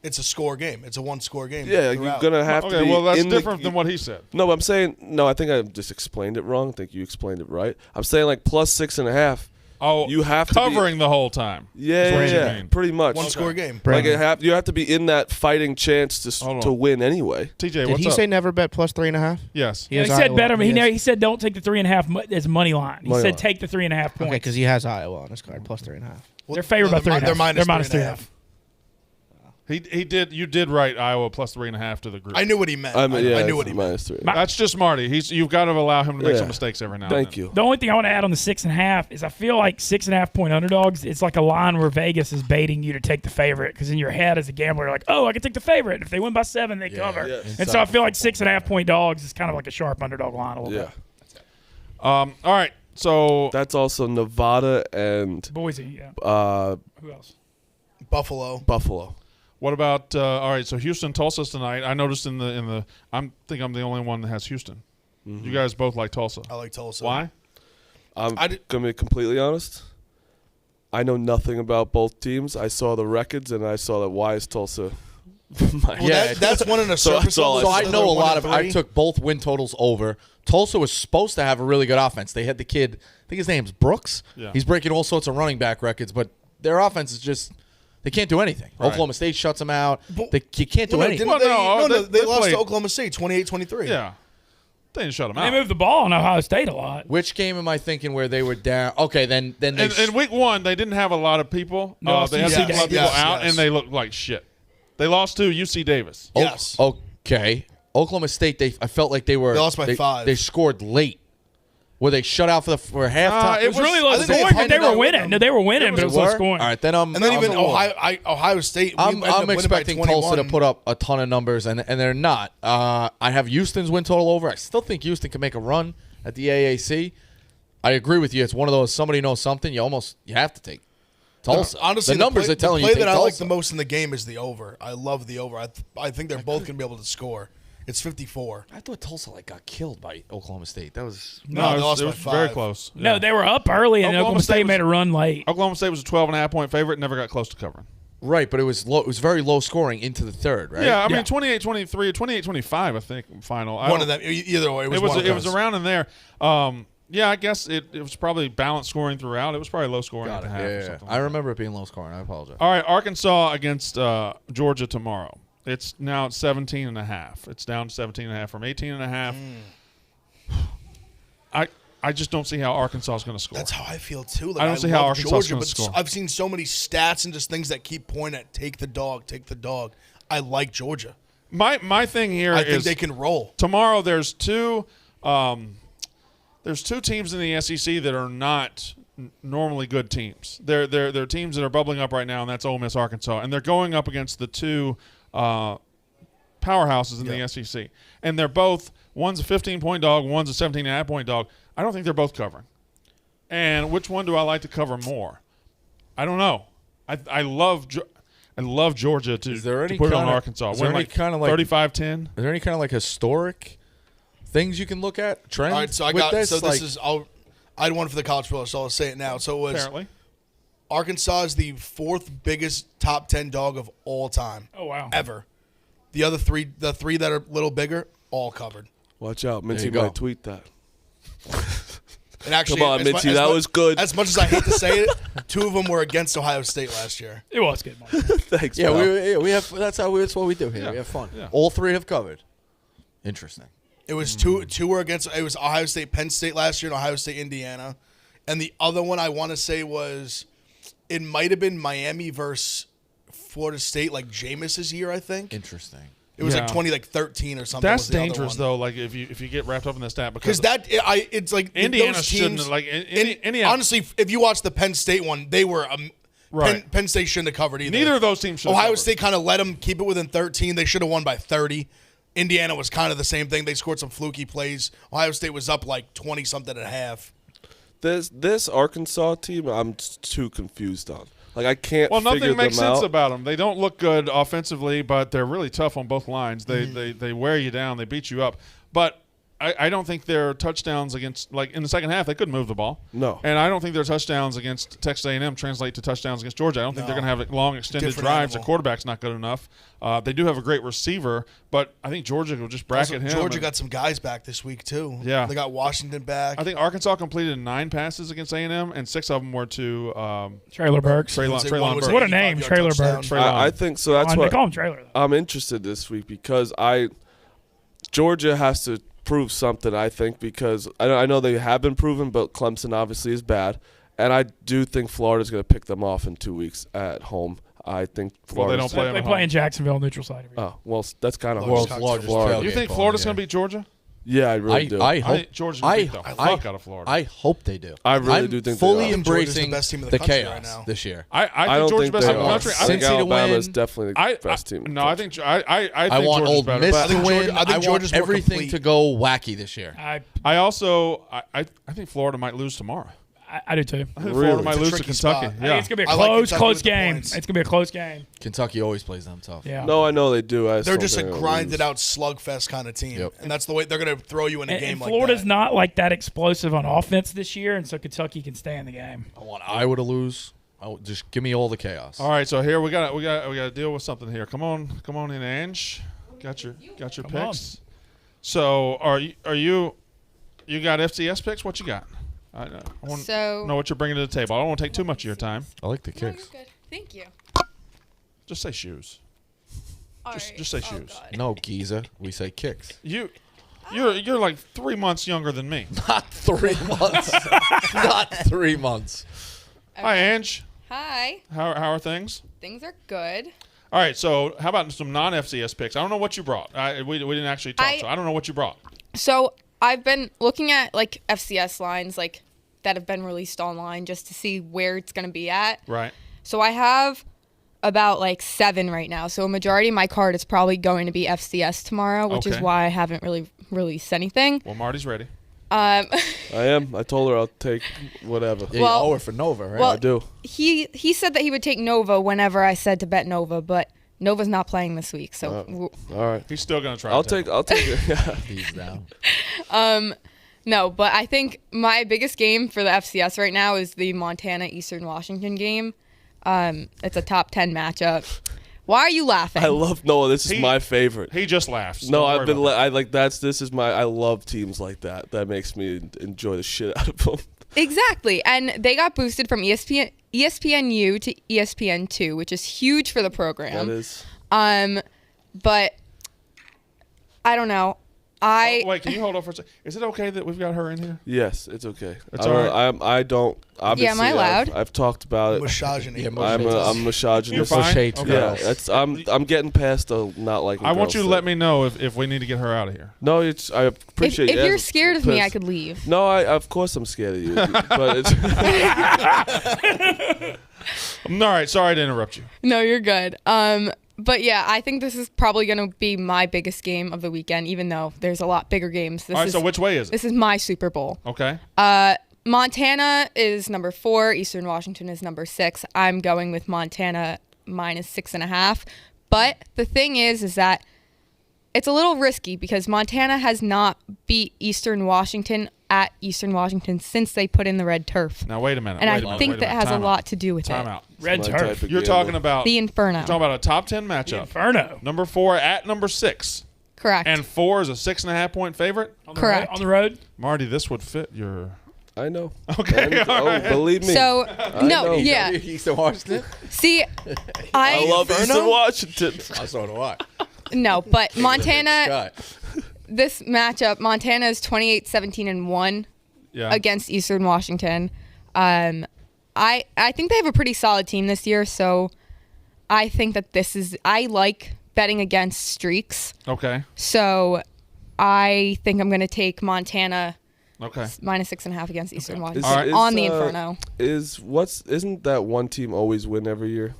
it's a score game. It's a one-score game. Yeah, throughout. you're gonna have to. okay. Be Well, that's in different than what he said. No, I'm saying no. I think I just explained it wrong. I think you explained it right. I'm saying like plus 6.5. Oh, You have to be- covering the whole time. Yeah, what you yeah, mean. pretty much. One-score game. Like Brandon, you have to be in that fighting chance Hold to on. win anyway. TJ, did what's he up? say never bet plus 3.5? Yes. He He has said Iowa. better, but He has- he said don't take the 3.5 as money line. He Money said line. take the 3.5 points. Okay, because he has Iowa on his card plus 3.5. They're favored by 3.5. They're minus 3.5. 3.5. He did. You did write Iowa plus 3.5 to the group. I knew what he meant. I mean, yeah, I knew it's what he meant. -3. My- That's just Marty. You've got to allow him to make Yeah. some mistakes every now and Thank then. you. The only thing I want to add on the 6.5 is I feel like 6.5 point underdogs. It's like a line where Vegas is baiting you to take the favorite because in your head as a gambler, you're like, oh, I can take the favorite. If they win by 7, they cover. yeah. And so I feel like 6.5 point dogs is kind of like a sharp underdog line a little Yeah, bit. All right. So that's also Nevada and Boise, yeah. Who else? Buffalo. Buffalo. what about? All right. So Houston, Tulsa's tonight. I noticed in the. I think I'm the only one that has Houston. You guys both like Tulsa. I like Tulsa. Why? I'm I did- gonna be completely honest. I know nothing about both teams. I saw the records and I saw that why is Tulsa. Well, Yeah, that's one in a So surface that's all level. So I they're know a 1 lot and of. I 3. took both win totals over. Tulsa was supposed to have a really good offense. They had the kid. I think his name's Brooks. Yeah. He's breaking all sorts of running back records, but their offense is just. They can't do anything. Right. Oklahoma State shuts them out. But- You can't do Well, no, anything. didn't Well, no, they they lost played- to Oklahoma State 28-23. Yeah. They didn't shut him They out. moved the ball on Ohio State a lot. Which game am I thinking where they were down? Okay, then they. In week 1, they didn't have a lot of people. No, They had UC a lot of people Davis. out, Yes. and they looked like shit. They lost to UC Davis. Yes. Okay. Oklahoma State. I felt like they were. They lost by 5. They scored late. Were they shut out for halftime? It It was really low I think they scoring, but handed they were out winning. with No, they were winning, but it was low Were? scoring. All right, then I'm. And then I'm even a little- Ohio State. we ended up I'm winning by expecting 21. Tulsa to put up a ton of numbers, and they're not. I have Houston's win total over. I still think Houston can make a run at the AAC. I agree with you. It's one of those somebody knows something. You have to take Tulsa. Honestly, the numbers play, are telling the you play take that I like Tulsa. the most in the game is the over. I love the over. I think they're both going to be able to score. It's 54. I thought Tulsa got killed by Oklahoma State. That was No, they lost it by was very 5. close. No, Yeah. they were up early, and Oklahoma Oklahoma State State was- made a run late. Oklahoma State was a 12.5-point favorite, never got close to covering. right, but it was low. It was very low scoring into the third. Right? Yeah, I mean Yeah. 28-23, 28-25, I think, final. One of them. Either way, it was, It was one of it was those. around in there. Yeah, I guess it was probably balanced scoring throughout. It was probably low scoring at the half or something. I remember it being low scoring. I apologize. All right, Arkansas against Georgia tomorrow. It's now at 17.5. It's down to 17.5 from 18.5. I just don't see how Arkansas is going to score. That's how I feel too. Like, I don't see how love Arkansas is Georgia, gonna but score. I've seen so many stats and just things that keep pointing at take the dog, take the dog. I like Georgia. My thing here I is think they can roll. tomorrow there's two teams in the SEC that are not normally good teams. They're teams that are bubbling up right now, and that's Ole Miss, Arkansas, and they're going up against the two powerhouses in the SEC, and they're both, one's a 15-point dog, one's a 17.5-point dog. I don't think they're both covering. And which one do I like to cover more? I don't know. I love Georgia to, Is there any to put it on kinda- Arkansas. is there Win any like kinda like- 35-10. Is there any kind of like historic things you can look at? Trends? All right, so I with got this? so Like, this is I had one for the college football, so I'll say it now. So it was Apparently. Arkansas is the 4th biggest top 10 dog of all time. Oh, wow. Ever. The three that are a little bigger, all covered. Watch out, Minty you go. might tweet that. And actually, Come on, as mu- Minty, as that mu- was good. As much as I hate to say it, 2 of them were against Ohio State last year. It was good. Mike. Thanks, yeah, pal. we have. That's what we do here. Yeah. We have fun. Yeah. All three have covered. Interesting. It was two were against. It was Ohio State, Penn State last year, and Ohio State, Indiana, and the other one I want to say was, it might have been Miami versus Florida State, like Jameis's year, I think. Interesting. It was Yeah. like 13 or something. That's was the other dangerous one. though. Like if you get wrapped up in the stat because Because it's like Indiana those shouldn't teams, like Indiana. honestly, if you watch the Penn State one, they were Right. Penn State shouldn't have covered either. Neither of those teams should. Ohio State kind of let them keep it within 13. They should have won by 30. Indiana was kind of the same thing. They scored some fluky plays. Ohio State was up like 20 something at half. This Arkansas team, I'm too confused on. Like I can't. Well, figure nothing makes them sense out. about them. They don't look good offensively, but they're really tough on both lines. They wear you down. They beat you up. But I don't think their touchdowns against, like in the second half, they couldn't move the ball. No. And I don't think their touchdowns against Texas A&M translate to touchdowns against Georgia. I don't think they're going to have long extended Different drives. animal. The quarterback's not good enough. They do have a great receiver, but I think Georgia will just bracket him. Georgia and- got some guys back this week too. Yeah. They got Washington back. I think Arkansas completed 9 passes against A&M, and 6 of them were to Trailer Burks. Traylon Burks. What a name, Trailer Burks. I think so. That's They what call him Trailer, though. I'm interested this week because Georgia has to prove something, I think, because I know they have been proven, but Clemson obviously is bad. And I do think Florida's going to pick them off in 2 weeks at home. I think Florida. don't play They play in Jacksonville, neutral side. Every year. Oh, well, that's kind of World's hard. largest Florida. tailgate You think ball, Florida's yeah. going to beat Georgia? Yeah, I really do. I I hope think Georgia's going to beat the fuck out of Florida. I hope they do. I really I'm do think they fully are. I think Georgia's the embracing best team in the the country chaos right now. this year. I I think don't Georgia's think best they team in the are. country. I think Cincy to Alabama's win. definitely the best team. No, I think I think want Georgia's Old better. Miss but to win. I think I want Georgia's more everything complete. to go wacky this year. I also I think Florida might lose tomorrow. I do too. I think Really? Florida might It's a lose to tricky Kentucky. spot. I think Yeah. it's gonna be a I like close Kentucky with the game. points. It's gonna be a close game. Kentucky always plays them tough. Yeah. No, I know they do. I just They're don't just a think they'll grinded lose. out slugfest kind of team, Yep. and that's the way they're going to throw you in a And game like Florida's that. not like that explosive on offense this year, and so Kentucky can stay in the game. I want Iowa to lose. Just give me all the chaos. All right, so here we got to deal with something here. Come on in, Ange. Got your Come picks. So are you got FCS picks? What you got? I want So- to know what you're bringing to the table. I don't want to take too much of your time. I like the No, you're kicks. good. Thank you. Just say shoes. All Just- right. just say Oh, shoes. God. No, Giza. We say kicks. You're like 3 months younger than me. Not 3 months. Not 3 months. Hi, Ange. Hi. How are things? Things are good. All right, so how about some non-FCS picks? I don't know what you brought. We didn't actually talk, so I don't know what you brought. So I've been looking at like FCS lines like that have been released online just to see where it's going to be at. Right. So I have about like 7 right now. So a majority of my card is probably going to be FCS tomorrow, which is Okay. why I haven't really released anything. Well, Marty's ready. Um, I am. I told her I'll take whatever. Yeah, Well- you owe her for Nova, right? well, I do. he said that he would take Nova whenever I said to bet Nova, but Nova's not playing this week. So All right. He's still going to try. I'll to take it. Yeah. He's down. no, but I think my biggest game for the FCS right now is the Montana Eastern Washington game. It's a top 10 matchup. Why are you laughing? I love Noah. This is He- my favorite. He just laughs. No, Don't worry I've been. about that. I like that's. This is my. I love teams like that. That makes me enjoy the shit out of them. Exactly. And they got boosted from ESPNU to ESPN2, which is huge for the program. That is. But I don't know. Wait, can you hold on for a second? Is it okay that we've got her in here? Yes, it's okay. It's all right. I don't. Obviously, am I allowed? I've talked about it. Misogyny. Yeah, I'm misogynist. You're fine? Shade Okay. Yeah, girls. that's. I'm getting past the not liking. I want you to girls let thing. me know if we need to get her out of here. No, it's. I appreciate. If it. you're scared of me, I Pissed. could leave. No, of course I'm scared of you. But it's. All right, sorry to interrupt you. No, you're good. But yeah, I think this is probably going to be my biggest game of the weekend, even though there's a lot bigger games. All right, so which way is it? This is my Super Bowl. Okay. Montana is number 4. Eastern Washington is number 6. I'm going with Montana minus 6.5. But the thing is that it's a little risky because Montana has not beat Eastern Washington at Eastern Washington since they put in the red turf. Now wait a minute. And wait I a minute, think wait a that minute. has a Time lot out. to do with Time it. out. Red my turf. type of You're gambler. talking about The Inferno. you're talking about a top 10 matchup. Inferno. Number 4 at number 6, Correct. and 4 is a 6.5 point favorite. Correct. On the road. Marty, this would fit your. I know. Okay, And- all right. believe me. So, no, know. yeah. Eastern Washington? See, I love Eastern Washington. So do I. no, but Montana, Scott. this matchup, Montana is 28-17-1 Yeah. against Eastern Washington. I think they have a pretty solid team this year, so I think that I like betting against streaks. Okay. So I think I'm going to take Montana Okay. minus 6.5 against Eastern Washington All right. on the Inferno. Isn't that one team always win every year?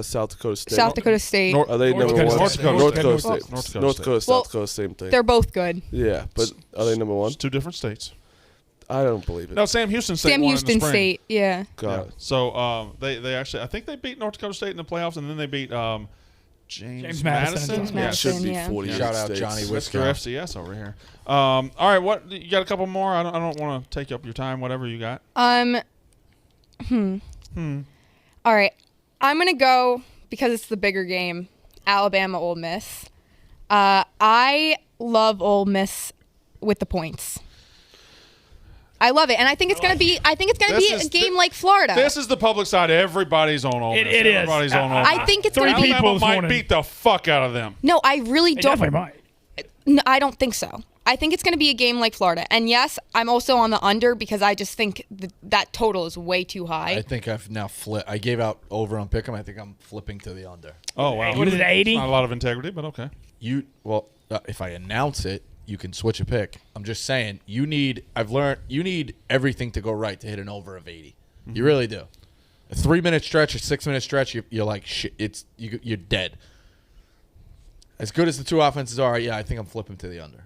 South Dakota State. South Dakota State. Are they North number Dakota one? State. North North Dakota Dakota State. State. North Dakota North State. Dakota, Well, South Dakota, same thing. They're both good. Yeah, but are they number one? It's 2 different states. I don't believe it. No, Sam Houston State. Sam won in the Houston spring. State, yeah. God. Yeah. So they actually, I think they beat North Dakota State in the playoffs, and then they beat James Madison. Madison. James It Madison. should be Yeah. 48 Shout out states. Johnny Mr. Whisker. FCS over here. All right, what you got? A couple more. I don't want to take up your time. Whatever you got. All right. I'm going to go, because it's the bigger game, Alabama, Ole Miss. I love Ole Miss with the points. I love it, and I think it's going to be. I think it's going to be a game like Florida. This is the public side. Everybody's on Ole Miss. It is. Everybody's on Ole Miss. I think it's going to Three be. people Alabama this might morning. beat the fuck out of them. No, I really They don't. definitely might. No, I don't think so. I think it's going to be a game like Florida. And yes, I'm also on the under because I just think that total is way too high. I think I've now flipped. I gave out over on Pick'em. I think I'm flipping to the under. Oh wow. What is it, 80? Not a lot of integrity, but okay. If I announce it, you can switch a pick. I'm just saying, I've learned you need everything to go right to hit an over of 80. You really do. A 3-minute stretch, a 6-minute stretch, you're like shit. You're dead. As good as the two offenses are, yeah, I think I'm flipping to the under.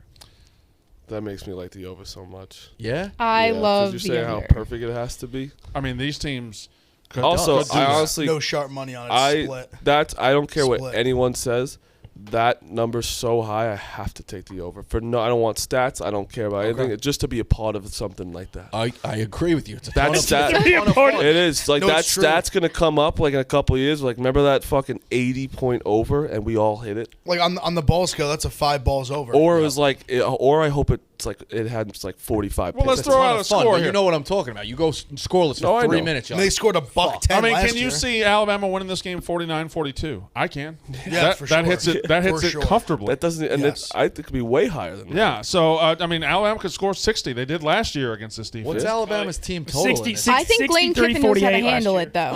That makes me like the over so much. Yeah. I Yeah, 'cause love you're the saying how under. perfect it has to be. I mean, these teams. Could, Also, could do I that. honestly, No sharp money on it. I Split. I don't care what Split. anyone says. That number's so high, I have to take the over. I don't want stats. I don't care about anything. It's just to be a part of something like that. I agree with you. It's a That ton of stat- fun. Be a part of- It is like No, that it's true. stat's gonna come up like in a couple of years. Like remember that fucking 80-point over, and we all hit it. Like on the ball scale, that's a 5 balls over. Or it was like, or I hope it's like it had like 45. Well, let's points. throw Ton out of a fun, score but here. You know what I'm talking about. You go scoreless No, for I 3 know. minutes. And they scored a buck 10 I mean, last can you year. see Alabama winning this game 49-42? I can. Yeah, for that sure. hits it. That hits For it sure. comfortably. That doesn't, and Yes. I think it could be way higher than that. Yeah. So I mean, Alabama could score 60. They did last year against this defense. What's Alabama's team total? 60, in this? I think Lane Kiffin knows how to 63-48 last handle year. it, though.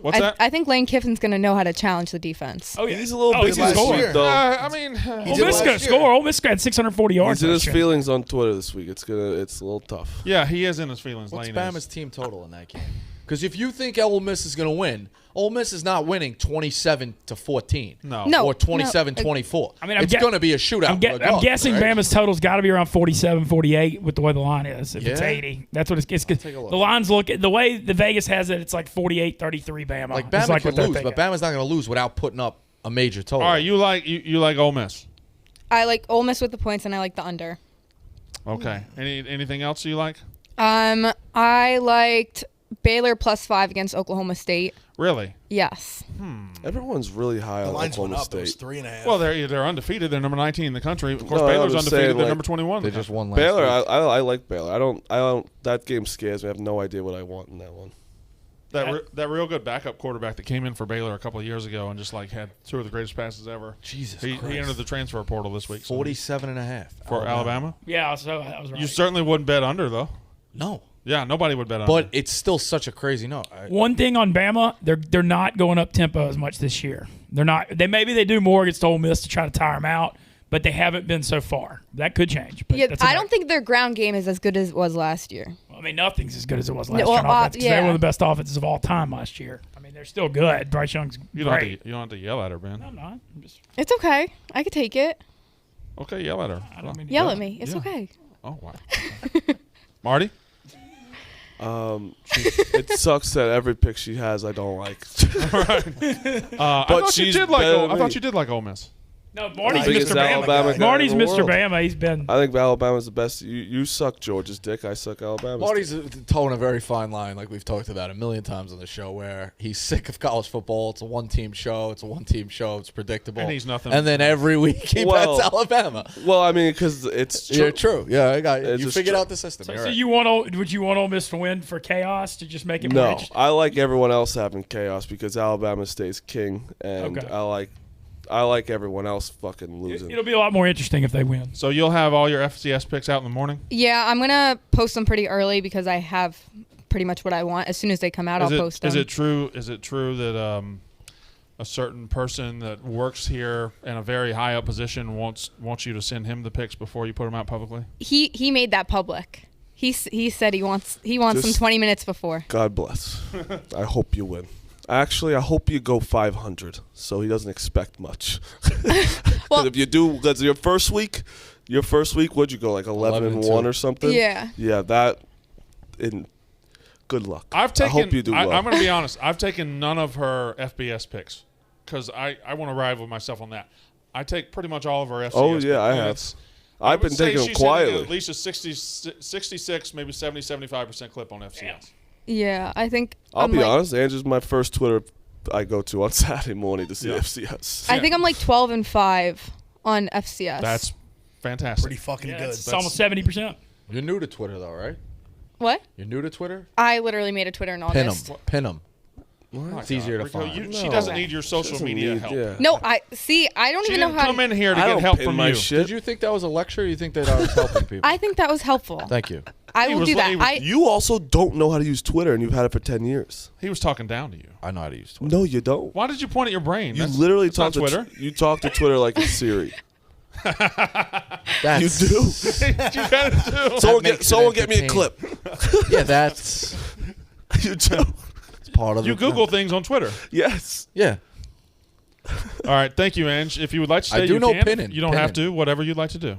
What's that? I think Lane Kiffin's going to know how to challenge the defense. Oh, yeah. He's a little Oh, big he's this scoring. week, though. I mean, Ole did Miss last going to year. score. Ole Miss got 640 yards. He's in his last year. feelings on Twitter this week. It's a little tough. yeah, he is in his feelings. What's Lane Bama's is. team total in that game? Because if you think Ole Miss is going to win, Ole Miss is not winning 27-14. No. No. Or 27-24. I mean, I'm it's gue- going to be a shootout. I'm regardless, guessing right? Bama's total's got to be around 47, 48 with the way the line is. If it's Yeah. 80, that's what it's. take a look. The lines look the way the Vegas has it. It's like 48-33 Bama. Like It's Bama like could what they're lose, thinking. but Bama's not going to lose without putting up a major total. All right, you like Ole Miss. I like Ole Miss with the points, and I like the under. Okay. Anything else you like? I liked Baylor +5 against Oklahoma State. Really? Yes. Everyone's really high The on lines went Oklahoma up. It was State. 3.5. Well, they're undefeated. They're number 19 in the country. Of course, No, Baylor's I'm just undefeated. saying, They're like, number 21. They in the just country. won last Baylor, week. I like Baylor. I don't. That game scares me. I have no idea what I want in that one. That real good backup quarterback that came in for Baylor a couple of years ago and just like had 2 of the greatest passes ever. Jesus He Christ. entered the transfer portal this week. so 47.5. for Alabama. Yeah, so I was right. You certainly wouldn't bet under though. No. Yeah, nobody would bet under. But it's still such a crazy no. One thing on Bama, they're not going up tempo as much this year. They're not. Maybe they do more against Ole Miss to try to tire them out, but they haven't been so far. That could change. But Yeah, that's I about- don't think their ground game is as good as it was last year. I mean, nothing's as good as it was last Well, year on offense 'cause they were yeah. one of the best offenses of all time last year. I mean, they're still good. Bryce Young's you don't, great. you don't have to yell at her, Ben. No, I'm not. I'm just. It's okay. I could take it. Okay, yell at her. I don't mean to Yell yell. at me. It's Yeah. okay. Oh wow. Marty? It sucks that every pick she has I don't like. I thought you she's did like. better than I thought me. you did like Ole Miss. No, Marty's Biggest Mr. Alabama Bama. guy Marty's in the Mr. world. Bama. He's been. I think Alabama's the best. You suck Georgia's dick. I suck Alabama's. Marty's towing a very fine line, like we've talked about a million times on the show, where he's sick of college football. It's a one-team show. It's predictable. And he's nothing. And then every week he Well- bets Alabama. Well, I mean, because it's true. Yeah, true. Yeah, I got you. It's You just figured true. out the system. So, You're so right. you want? Would you want Ole Miss to win for chaos to just make it more No, interesting? I like everyone else having chaos because Alabama stays king, and Okay. I like everyone else fucking losing. It'll be a lot more interesting if they win. So you'll have all your FCS picks out in the morning. Yeah, I'm gonna post them pretty early because I have pretty much what I want. As soon as they come out, I'll post them. Is it true? Is it true that a certain person that works here in a very high up position wants you to send him the picks before you put them out publicly? He made that public. He said he wants them Just- 20 minutes before. God bless. I hope you win. Actually, I hope you go 500, so he doesn't expect much. Well- if you do, that's your first week. What'd you go like 11-1 or something? Yeah. Yeah, that. In good luck. I've taken. I hope you do well. I'm going to be honest. I've taken none of her FBS picks. because I want to rival myself on that. I take pretty much all of our FCS. Oh, yeah, I and have. it's- I've would been say taking them she's hitting quietly. at least a 66, maybe 70, 75% clip on FCS. Yeah, I think I'll I'm be like, honest. Angie's my first Twitter I go to on Saturday morning to see FCS. I think I'm like 12-5 on FCS. That's fantastic. Pretty fucking Yeah, good. it's almost 70%. You're new to Twitter, though, right? what? You're new to Twitter? I literally made a Twitter in Pin August. them. Pin them. Oh, It's easier to Rico, find. she doesn't need your social Doesn't media need- help. yeah. No, I don't She even know didn't how come to. in here to I get don't help pin from my you. shit. Did you think that was a lecture? Or you think that I was helping people? I think that was helpful. Thank you. I He will was do like- that. You also don't know how to use Twitter, and you've had it for 10 years. He was talking down to you. I know how to use Twitter. No, you don't. Why did you point at your brain? You That's- literally that's not talk to Twitter. You talk to Twitter like it's Siri. That's, You do. You gotta do. Someone makes get it me a clip. Yeah, that's You do. part of You the Google things on Twitter. Yes. Yeah. All right, thank you, Ange. If you would like to stay, I do you know can. pinning. You don't have Pinning. to. Whatever you'd like to do.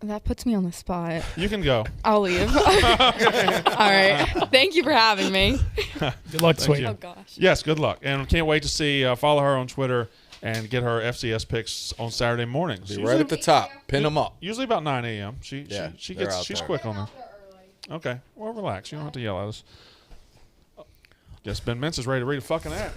That puts me on the spot. You can go. I'll leave. All right. Thank you for having me. Good luck this Thank week. you. Oh gosh. Yes, good luck. And can't wait to see, follow her on Twitter and get her FCS picks on Saturday mornings. Be right at the top. Pin them up. Usually about 9 a.m. She Yeah, she's they're out there. quick on them. Okay. Well, relax. You don't have to yell at us. Guess Ben Mintz is ready to read a fucking ad.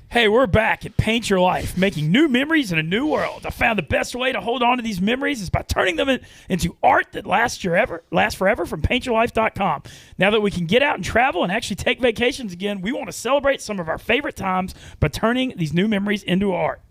Hey, we're back at Paint Your Life, making new memories in a new world. I found the best way to hold on to these memories is by turning them into art that lasts forever from paintyourlife.com. Now that we can get out and travel and actually take vacations again, we want to celebrate some of our favorite times by turning these new memories into art.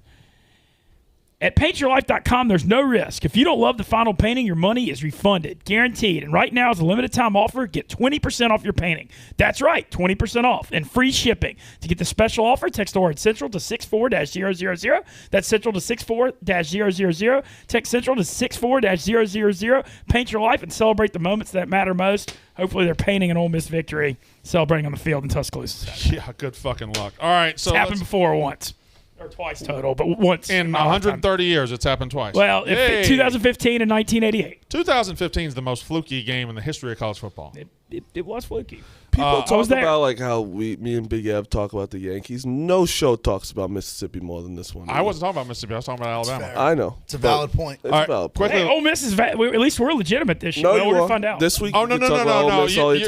At paintyourlife.com, there's no risk. If you don't love the final painting, your money is refunded, guaranteed. And right now, as a limited time offer, get 20% off your painting. That's right, 20% off and free shipping. To get the special offer, text the word Central to 64-000. That's Central to 64-000. Text Central to 64-000. Paint your life and celebrate the moments that matter most. Hopefully, they're painting an Ole Miss victory, celebrating on the field in Tuscaloosa. Yeah, good fucking luck. All right, so It's happened before once. Or twice total, but once. in my lifetime. 130 years, it's happened twice. Well, Yay. 2015 and 1988. 2015 is the most fluky game in the history of college football. It was fluky. People was talk there. about like how me and Big Ev talk about the Yankees. No show talks about Mississippi more than this one. I wasn't talking about Mississippi. I was talking about Alabama. fair. I know. It's a valid point. It's All right, a valid quick- point. Hey, Ole Miss is at least we're legitimate this year. No, Well, you we're are. gonna find out. This week, Oh, you no, can no, talk no, about no, Ole no. Miss all the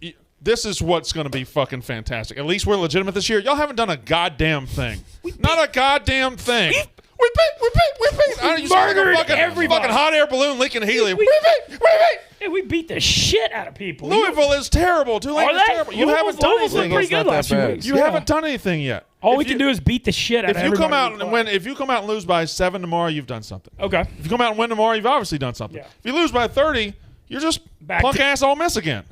time. This is what's going to be fucking fantastic. At least we're legitimate this year. Y'all haven't done a goddamn thing. Not a goddamn thing. We beat. I don't you sound like a murdered fucking, everybody. fucking hot air balloon leaking helium. We- We beat. Hey, we beat the shit out of people. Louisville is terrible. Tulane Are is they? terrible. You haven't done Louisville's anything. pretty It's not good that last few bad. weeks. You Yeah. haven't done anything yet. All If we can you- do is beat the shit out of If you come everybody out we and play. win, if you come out and lose by 7 tomorrow, you've done something. Okay. If you come out and win tomorrow, you've obviously done something. Yeah. If you lose by 30, you're just Back punk to- ass Ole Miss again.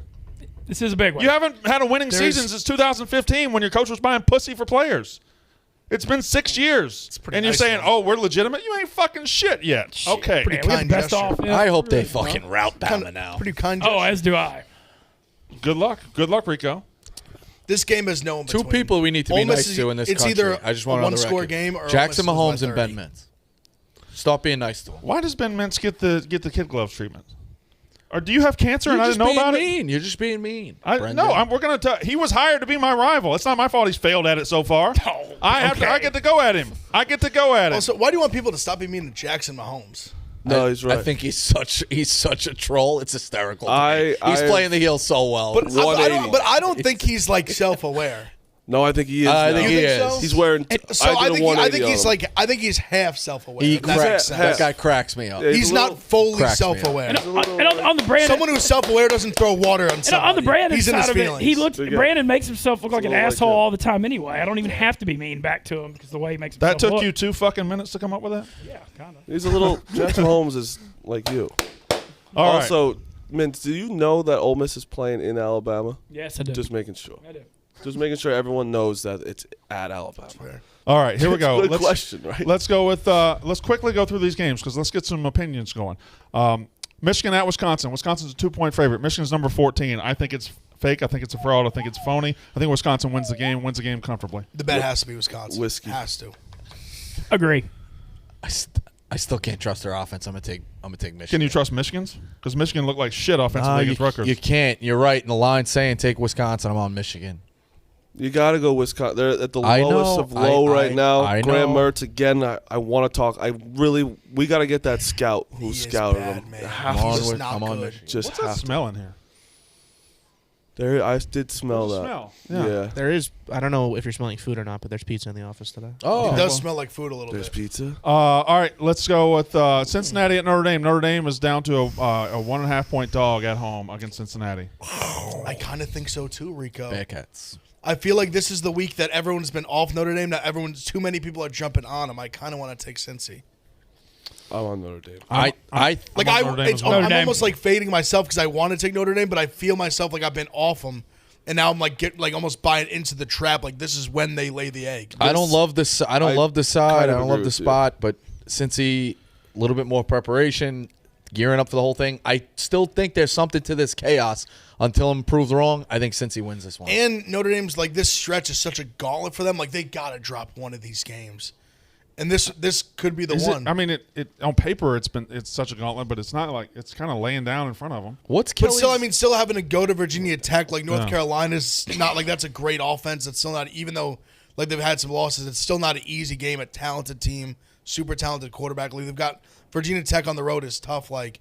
This is a big one. You haven't had a winning There's- season since 2015 when your coach was buying pussy for players. It's been 6 years. pretty And you're nice saying, of them. oh, we're legitimate? You ain't fucking shit yet. Okay. Man, we got the kind best gesture. offense. I hope they fucking route Kind Bama of- now. Pretty kind. Oh, gesture. as do I. Good luck. Good luck, Rico. This game is no in Two between. people we need to be Ole Miss nice is- to in this it's country. either I just a want to one-score record. game or Ole Jackson Miss loses Mahomes by and Ben 30. Mintz. Stop being nice to him. Why does Ben Mintz get the kid gloves treatment? Or do you have cancer and I You're didn't just know being about it? mean. You're just being mean. We're going to tell. He was hired to be my rival. It's not my fault he's failed at it so far. Oh, I get to go at him. I get to go at him. Also, why do you want people to stop being mean to Jackson Mahomes? No, he's right. I think he's such a troll. It's hysterical. To I- me. He's I- playing the heel so well. But I 180. don't think he's like self-aware. No, I think he is. I now. think You he think is. so? He's wearing. So I did a think 180 on he's him. like I think he's half self-aware. He if that cracks. makes He's sense. That guy cracks me up. Yeah, He's a not little- fully cracks me up. self-aware. And on the Brandon, Someone who's self-aware doesn't throw water on and somebody. on the Brandon He's in his side of it, feelings. he looks. Big guy. Brandon makes himself look like an little like asshole that. all the time anyway. I don't even have to be mean back to him because the way he makes himself That took look. you 2 fucking minutes to come up with that? Yeah, kind of. He's a little. Jackson Holmes is like you. All right. Also, Mintz, do you know that Ole Miss is playing in Alabama? Yes, I do. Just making sure. I do. Just making sure everyone knows that it's at Alabama. All right, here we go. Good question, right? Let's go with. Let's quickly go through these games because let's get some opinions going. Michigan at Wisconsin. Wisconsin's a 2-point favorite. Michigan's number 14. I think it's fake. I think it's a fraud. I think it's phony. I think Wisconsin wins the game comfortably. The bet has to be Wisconsin. Whiskey. Has to. Agree. I still can't trust their offense. I'm gonna take Michigan. Can you trust Michigan's? Because Michigan looked like shit offensively against Rutgers. You can't. You're right. And the line saying take Wisconsin. I'm on Michigan. You got to go Wisconsin. They're at the I lowest know. of low right now. I Graham know. Mertz, again, I want to talk. We got to get that scout who He is scouted bad, him. man. Have He's to- just with- not I'm on good. Michigan. just What's that have to. smell in here? There, I did smell What's the that. smell? Yeah. There is. I don't know if you're smelling food or not, but there's pizza in the office today. Oh, It does smell like food a little There's bit. pizza. All right, let's go with Cincinnati at Notre Dame. Notre Dame is down to a 1.5 point dog at home against Cincinnati. I kind of think so too, Rico. Bearcats. I feel like this is the week that everyone's been off Notre Dame. Now too many people are jumping on them. I kind of want to take Cincy. I'm on Notre Dame. I Like I'm on Notre Dame as well. Notre I'm Dame. almost like fading myself because I want to take Notre Dame, but I feel myself like I've been off them, and now I'm like almost buying into the trap. Like this is when they lay the egg. I don't love this. I don't I love the side. kind I of don't love agree the with you. spot. But since he a little bit more preparation, gearing up for the whole thing, I still think there's something to this chaos. Until I'm proved wrong, I think Cincy wins this one. And Notre Dame's like this stretch is such a gauntlet for them. Like they gotta drop one of these games, and this could be the Is one. it, I mean, it on paper it's such a gauntlet, but it's not like it's kind of laying down in front of them. What's But Kelly's? still, I mean, still having to go to Virginia Tech, like North Yeah. Carolina's not like that's a great offense. It's still not, even though like they've had some losses, it's still not an easy game. A talented team, super talented quarterback. Like they've got Virginia Tech on the road is tough. Like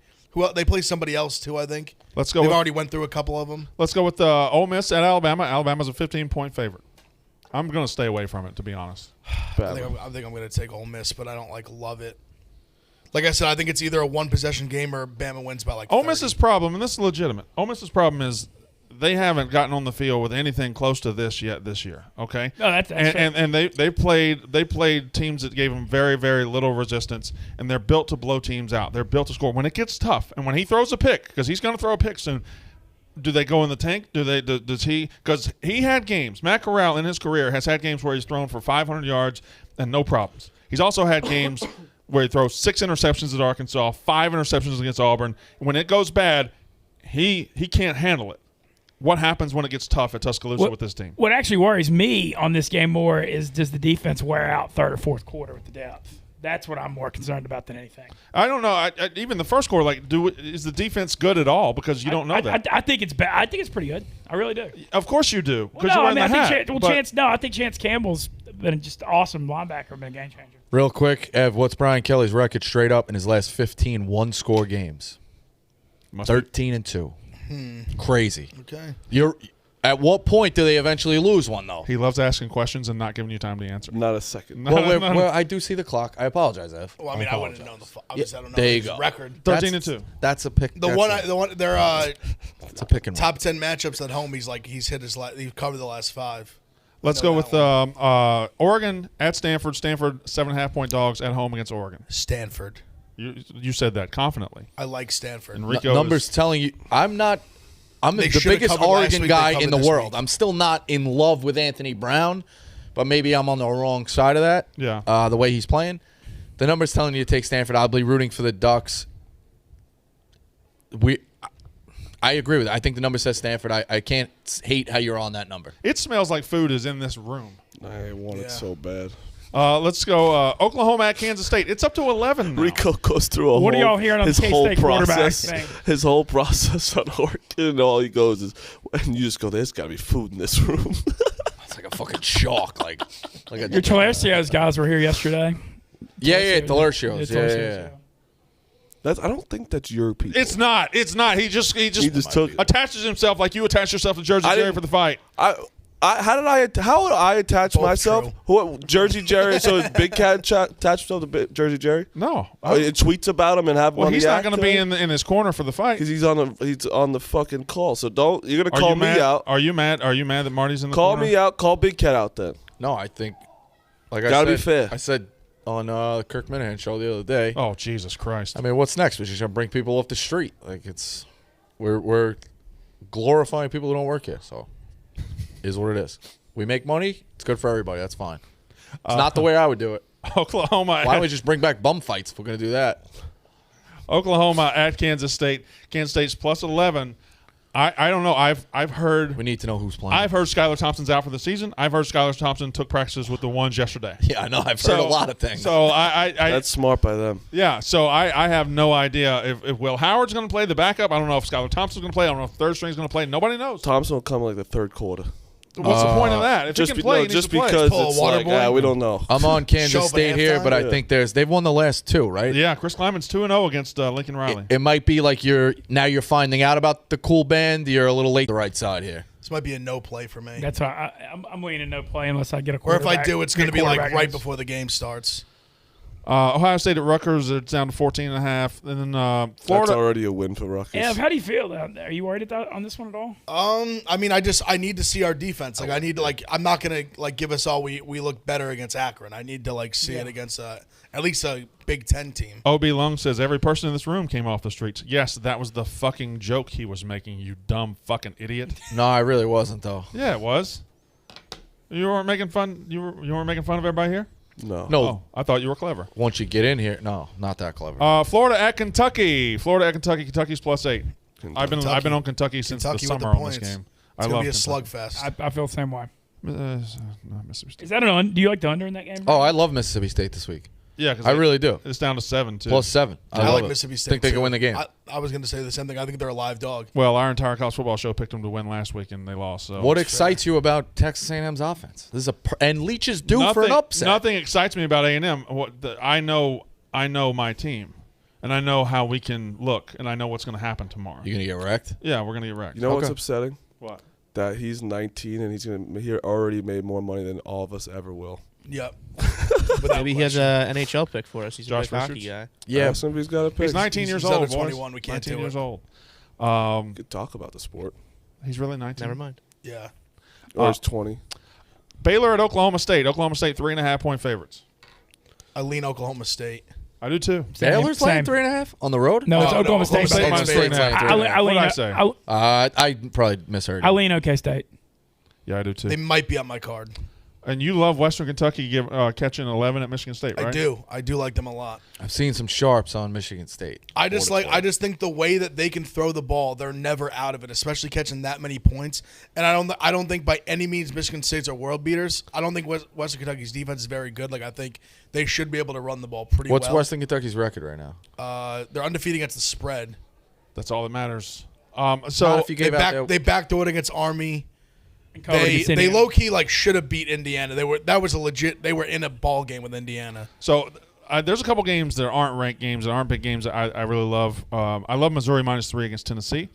they play somebody else too, I think. Let's go They've with- already went through a couple of them. Let's go with Ole Miss at Alabama. Alabama's a 15-point favorite. I'm going to stay away from it, to be honest. I think I'm going to take Ole Miss, but I don't love it. Like I said, I think it's either a one possession game or Bama wins by like 30. Ole Miss's problem, and this is legitimate. Ole Miss's problem is they haven't gotten on the field with anything close to this yet this year. Okay, No, that's fair. and they played teams that gave them very, very little resistance, and they're built to blow teams out. They're built to score when it gets tough, and when he throws a pick, because he's going to throw a pick soon. Do they go in the tank? Does he? Because he had games. Matt Corral in his career has had games where he's thrown for 500 yards and no problems. He's also had games where he throws 6 interceptions at Arkansas, 5 interceptions against Auburn. When it goes bad, he can't handle it. What happens when it gets tough at Tuscaloosa with this team? What actually worries me on this game more is does the defense wear out third or fourth quarter with the depth? That's what I'm more concerned about than anything. I don't know. Even the first quarter, is the defense good at all? Because you don't know that. I think it's bad. I think it's pretty good. I really do. Of course you do. Well, Because no, you're I wearing mean, the I hat. think I think Chance Campbell's been just an awesome linebacker, been a game changer. Real quick, Ev, what's Brian Kelly's record straight up in his last 15 one-score games? Must be- 13-2. Crazy. Okay. At what point do they eventually lose one, though? He loves asking questions and not giving you time to answer. Not a second. Well, I do see the clock. I apologize, Ev. Well, I mean, I wouldn't know obviously, I don't know there you his go. record. 13-2. That's a pick. They're It's a pick and roll. top 10 matchups at home. He's he's covered the last 5. Let's know go that with Oregon at Stanford. Stanford 7.5-point dogs at home against Oregon. Stanford. You said that confidently. I like Stanford. And Rico Numbers is- telling you, I'm They the should've biggest covered last Oregon week, guy they in covered the this world. week. I'm still not in love with Anthony Brown, but maybe I'm on the wrong side of that. Yeah. The way he's playing. The numbers telling you to take Stanford. I'll be rooting for the Ducks. I agree with it. I think the number says Stanford. I can't hate how you're on that number. It smells like food is in this room. I want it so bad. Let's go Oklahoma at Kansas State. It's up to 11 now. Rico goes through a What are whole, y'all hearing on his the whole K-State quarterback process. thing? His whole process on Oregon, and all he goes is, and you just go, "There's got to be food in this room." It's like a fucking chalk. Like a Your Talercio's guys were here yesterday. yeah, Talercio's. Yeah. I don't think that's your people. It's not. He just took it. attaches himself like you attach yourself to Jersey I Jerry didn't- for the fight. How would I attach Both myself? Jersey Jerry? So Big Cat attached himself to Jersey Jerry? No. It tweets about him and have Well, one. he's not going to be in his corner for the fight. because he's on the fucking call. So you're gonna Are call you me mad? out. Are you mad? Are you mad that Marty's in the Call corner? me out. Call Big Cat out then. No, I think like Gotta I be said, fair. I said on the Kirk Minahan show the other day. Oh, Jesus Christ. I mean, what's next? We're just gonna bring people off the street. Like we're glorifying people who don't work here. So is what it is. We make money. It's good for everybody. That's fine. It's not the way I would do it. Oklahoma. Why don't we just bring back bum fights if we're gonna do that? Oklahoma at Kansas State. Kansas State's plus 11. I don't know. I've heard We need to know who's playing. I've heard Skylar Thompson's out for the season. I've heard Skylar Thompson took practices with the ones yesterday. yeah, I know. I've heard a lot of things. So I That's smart by them. yeah. So I have no idea if Will Howard's going to play the backup. I don't know if Skylar Thompson's going to play. I don't know if third string's going to play. Nobody knows. Thompson will come like the third quarter. What's the point of that? If he can play, he needs just to play. because Pull a it's water like, boy? we don't know. I'm on Kansas Show up at State here, but I halftime? think they've won the last 2, right? Yeah, Chris Kleiman's 2-0 against Lincoln Riley. It might be like you're finding out about the cool band. You're a little late the right side here. This might be a no play for me. That's why I'm leaning no play unless I get a Or quarterback. if I do, it's going to be like quarterback right news. before the game starts. Ohio State at Rutgers, it's down to 14.5. And then That's Florida. already a win for Rutgers. Ev, how do you feel down there? Are you worried on this one at all? I mean, I need to see our defense. Like, I need to I'm not gonna give us all we look better against Akron. I need to see it against at least a Big Ten team. O.B. Lung says every person in this room came off the streets. Yes, that was the fucking joke he was making, you dumb fucking idiot. No, I really wasn't though. Yeah, it was. You weren't making fun. You weren't making fun of everybody here. No. No, Oh, I thought you were clever. once you get in here, no, not that clever. Florida at Kentucky. Kentucky's +8. I've been on Kentucky since Kentucky the with the summer on this points. game. It's I gonna love be a Kentucky. slugfest. I feel the same way. No, Mississippi State. Is that do you like the under in that game? Oh, I love Mississippi State this week. Yeah, because I really do. It's down to 7 too. +7. I love like it. Mississippi State. Think they too. can win the game. I was going to say the same thing. I think they're a live dog. Well, our entire college football show picked them to win last week, and they lost. So What excites you about Texas A&M's offense? This is and Leach is due for an upset. Nothing excites me about A&M. I know my team, and I know how we can look, and I know what's going to happen tomorrow. You gonna get wrecked? Yeah, we're going to get wrecked. You know what's Okay. upsetting? What? That he's 19 and he already made more money than all of us ever will. Yep. Maybe he has an NHL pick for us. He's Josh a big hockey Richards? guy. Yeah. Somebody's got a pick. He's 19 He's years under old, boys. 21. We can't 19 do years it. old. We could talk about the sport. He's really 19. Never mind. Yeah. Or he's 20. Baylor at Oklahoma State. Oklahoma State 3.5-point favorites. I lean Oklahoma State. I do too. Baylor's laying Same. 3.5 on the road. No, it's Oh, no, Oklahoma State. Oklahoma State minus 3.5. I What lean. did I say? I probably misheard. I you. lean OK State. Yeah, I do too. They might be on my card. And you love Western Kentucky catching 11 at Michigan State, right? I do. I do like them a lot. I've seen some sharps on Michigan State. I just think the way that they can throw the ball, they're never out of it, especially catching that many points. And I don't think by any means Michigan State's are world beaters. I don't think Western Kentucky's defense is very good. Like, I think they should be able to run the ball pretty What's well. Western Kentucky's record right now? They're undefeated against the spread. That's all that matters. Not So if you gave out They backdoored against Army. Covered They against Indiana. low key should have beat Indiana. They were in a ball game with Indiana. there's a couple games that aren't ranked games that aren't big games that I really love. I love Missouri -3 against Tennessee.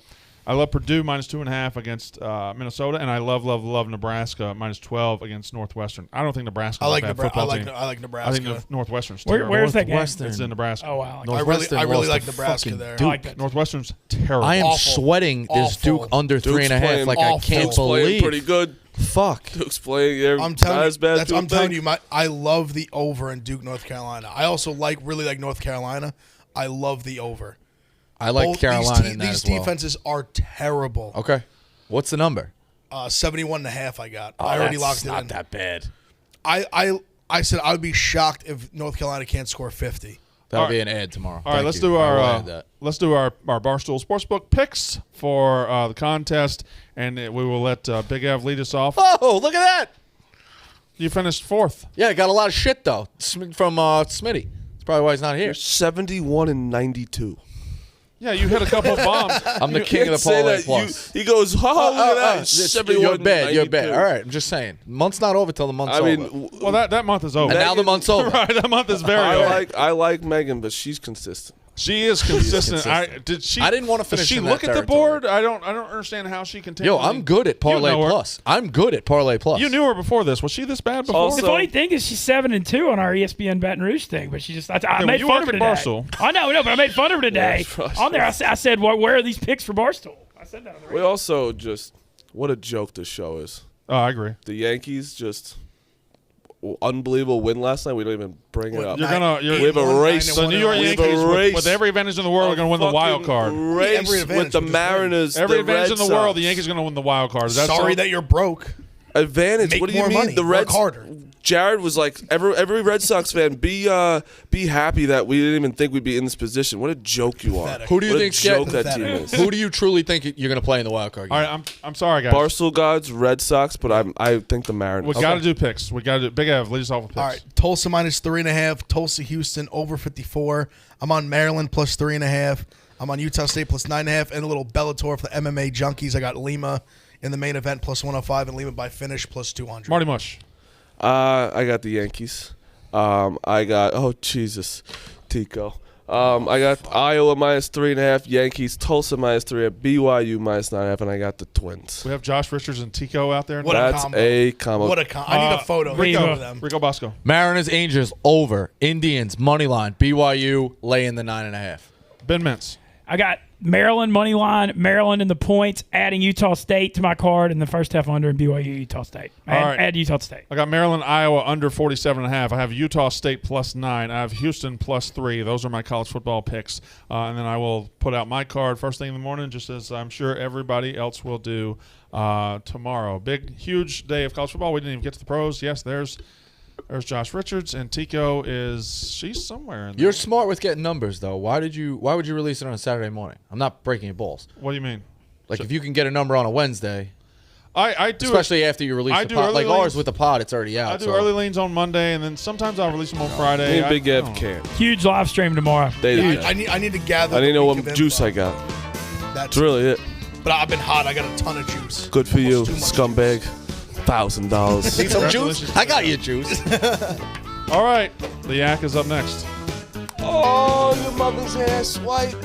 I love Purdue -2.5 against Minnesota, and I love Nebraska -12 against Northwestern. I don't think Nebraska. I like a bad football team. I like Nebraska. I think Northwestern's Where- terrible. where's that game? Northwestern. It's in Nebraska. Oh wow. Northwestern I really lost like to Nebraska fucking there. Duke. I like that. Northwestern's terrible. I am Awful. sweating this Awful. Duke under Duke's 3.5. playing Like I awful. can't Duke's playing believe. pretty good. Fuck. Duke's playing. They're I'm telling not you, as bad as people I'm telling think. you, I love the over in Duke, North Carolina. I also really like North Carolina. I love the over. I like Both Carolina in that these as well. defenses are terrible. Okay. What's the number? 71.5 I got. Oh, I already that's locked it not in. that bad. I said I would be shocked if North Carolina can't score 50. That'll All be right. an ad tomorrow. All right, Thank let's you. do I will our add that. Barstool Sportsbook picks for the contest, and we will let Big Ev lead us off. Oh, look at that. You finished 4th. Yeah, I got a lot of shit though from Smitty. That's probably why he's not here. 71-92. Yeah, you hit a couple bombs. I'm the king of the Say parlay that. plus. He goes, oh, look at that. This- 71-92. You're bad. You're bad. All right, I'm just saying. Month's not over till the month's I over. mean, Well, that month is over. And now the month's over. Right, that month is very over. I like Megan, but she's consistent. She is consistent. consistent. I didn't wanna finish Does she in that look at the territory. board? I don't understand how she continues. Yo, I'm good at parlay know her. plus. I'm good at parlay plus. You knew her before this. Was she this bad before? Also- The funny thing is she's 7-2 on our ESPN Baton Rouge thing, but she just I well, made you fun work of her at today. Barstool. I know, but I made fun of her today. On there, I said, well, where are these picks for Barstool? I said that on the We radio. also just, what a joke this show is. Oh, I agree. The Yankees just unbelievable win last night. We don't even bring it up. You're gonna. We have a race. The New York We have a Yankees, race. with every advantage in the world, are going to win the wild card. Race Every advantage with the with this Mariners. Every the advantage Red in the world, Sox. the Yankees are going to win the wild card. Is that Sorry so? that you're broke. Advantage. Make What do you more mean? money. The Work Reds. harder. Jared was like, every Red Sox fan, be happy that we didn't even think we'd be in this position. What a joke you are. Pathetic. Who do you What a think's joke getting? that team is. Who do you truly think you're going to play in the wild card game? All right, I'm sorry, guys. Barstool Gods, Red Sox, but I think the Mariners. We got to do picks. We got to do. Big Ev, lead us off with picks. All right, Tulsa -3.5. Tulsa Houston over 54. I'm on Maryland +3.5. I'm on Utah State plus 9.5 and a little Bellator for the MMA junkies. I got Lima in the main event plus 105 and Lima by finish plus 200. Marty Mush. I got the Yankees. I got Jesus, Tico. I got Iowa minus 3.5, Yankees, Tulsa minus 3, BYU minus 9.5, and I got the Twins. We have Josh Richards and Tico out there. That's a combo. What a combo. I need a photo. Rico. Of them. Rico Bosco. Mariners, Angels, over. Indians, money line. BYU, laying the 9.5. Ben Mintz. I got Maryland money line, Maryland in the points, adding Utah State to my card in the first half under, and BYU Utah State. Add Utah State. I got Maryland, Iowa under 47.5. I have Utah State plus 9. I have Houston plus 3. Those are my college football picks. And then I will put out my card first thing in the morning, just as I'm sure everybody else will do tomorrow. Big, huge day of college football. We didn't even get to the pros. Yes, there's Josh Richards, and Tico she's somewhere in there. You're smart with getting numbers, though. Why would you release it on a Saturday morning? I'm not breaking your balls. What do you mean? Like, if you can get a number on a Wednesday, I do, especially after you release the pod. Like leans. ours with the pod, it's already out. I do early leans on Monday, and then sometimes I'll release them on Friday. Big Ev can't. Huge live stream tomorrow. I need to gather. I need to know the week what of juice info. I got. That's That's really it. But I've been hot. I got a ton of juice. Good for you, Almost too much scumbag. juice. $1,000. Need some juice? Congratulations. I got you juice. All right, the Yak is up next. Oh, your mother's ass white.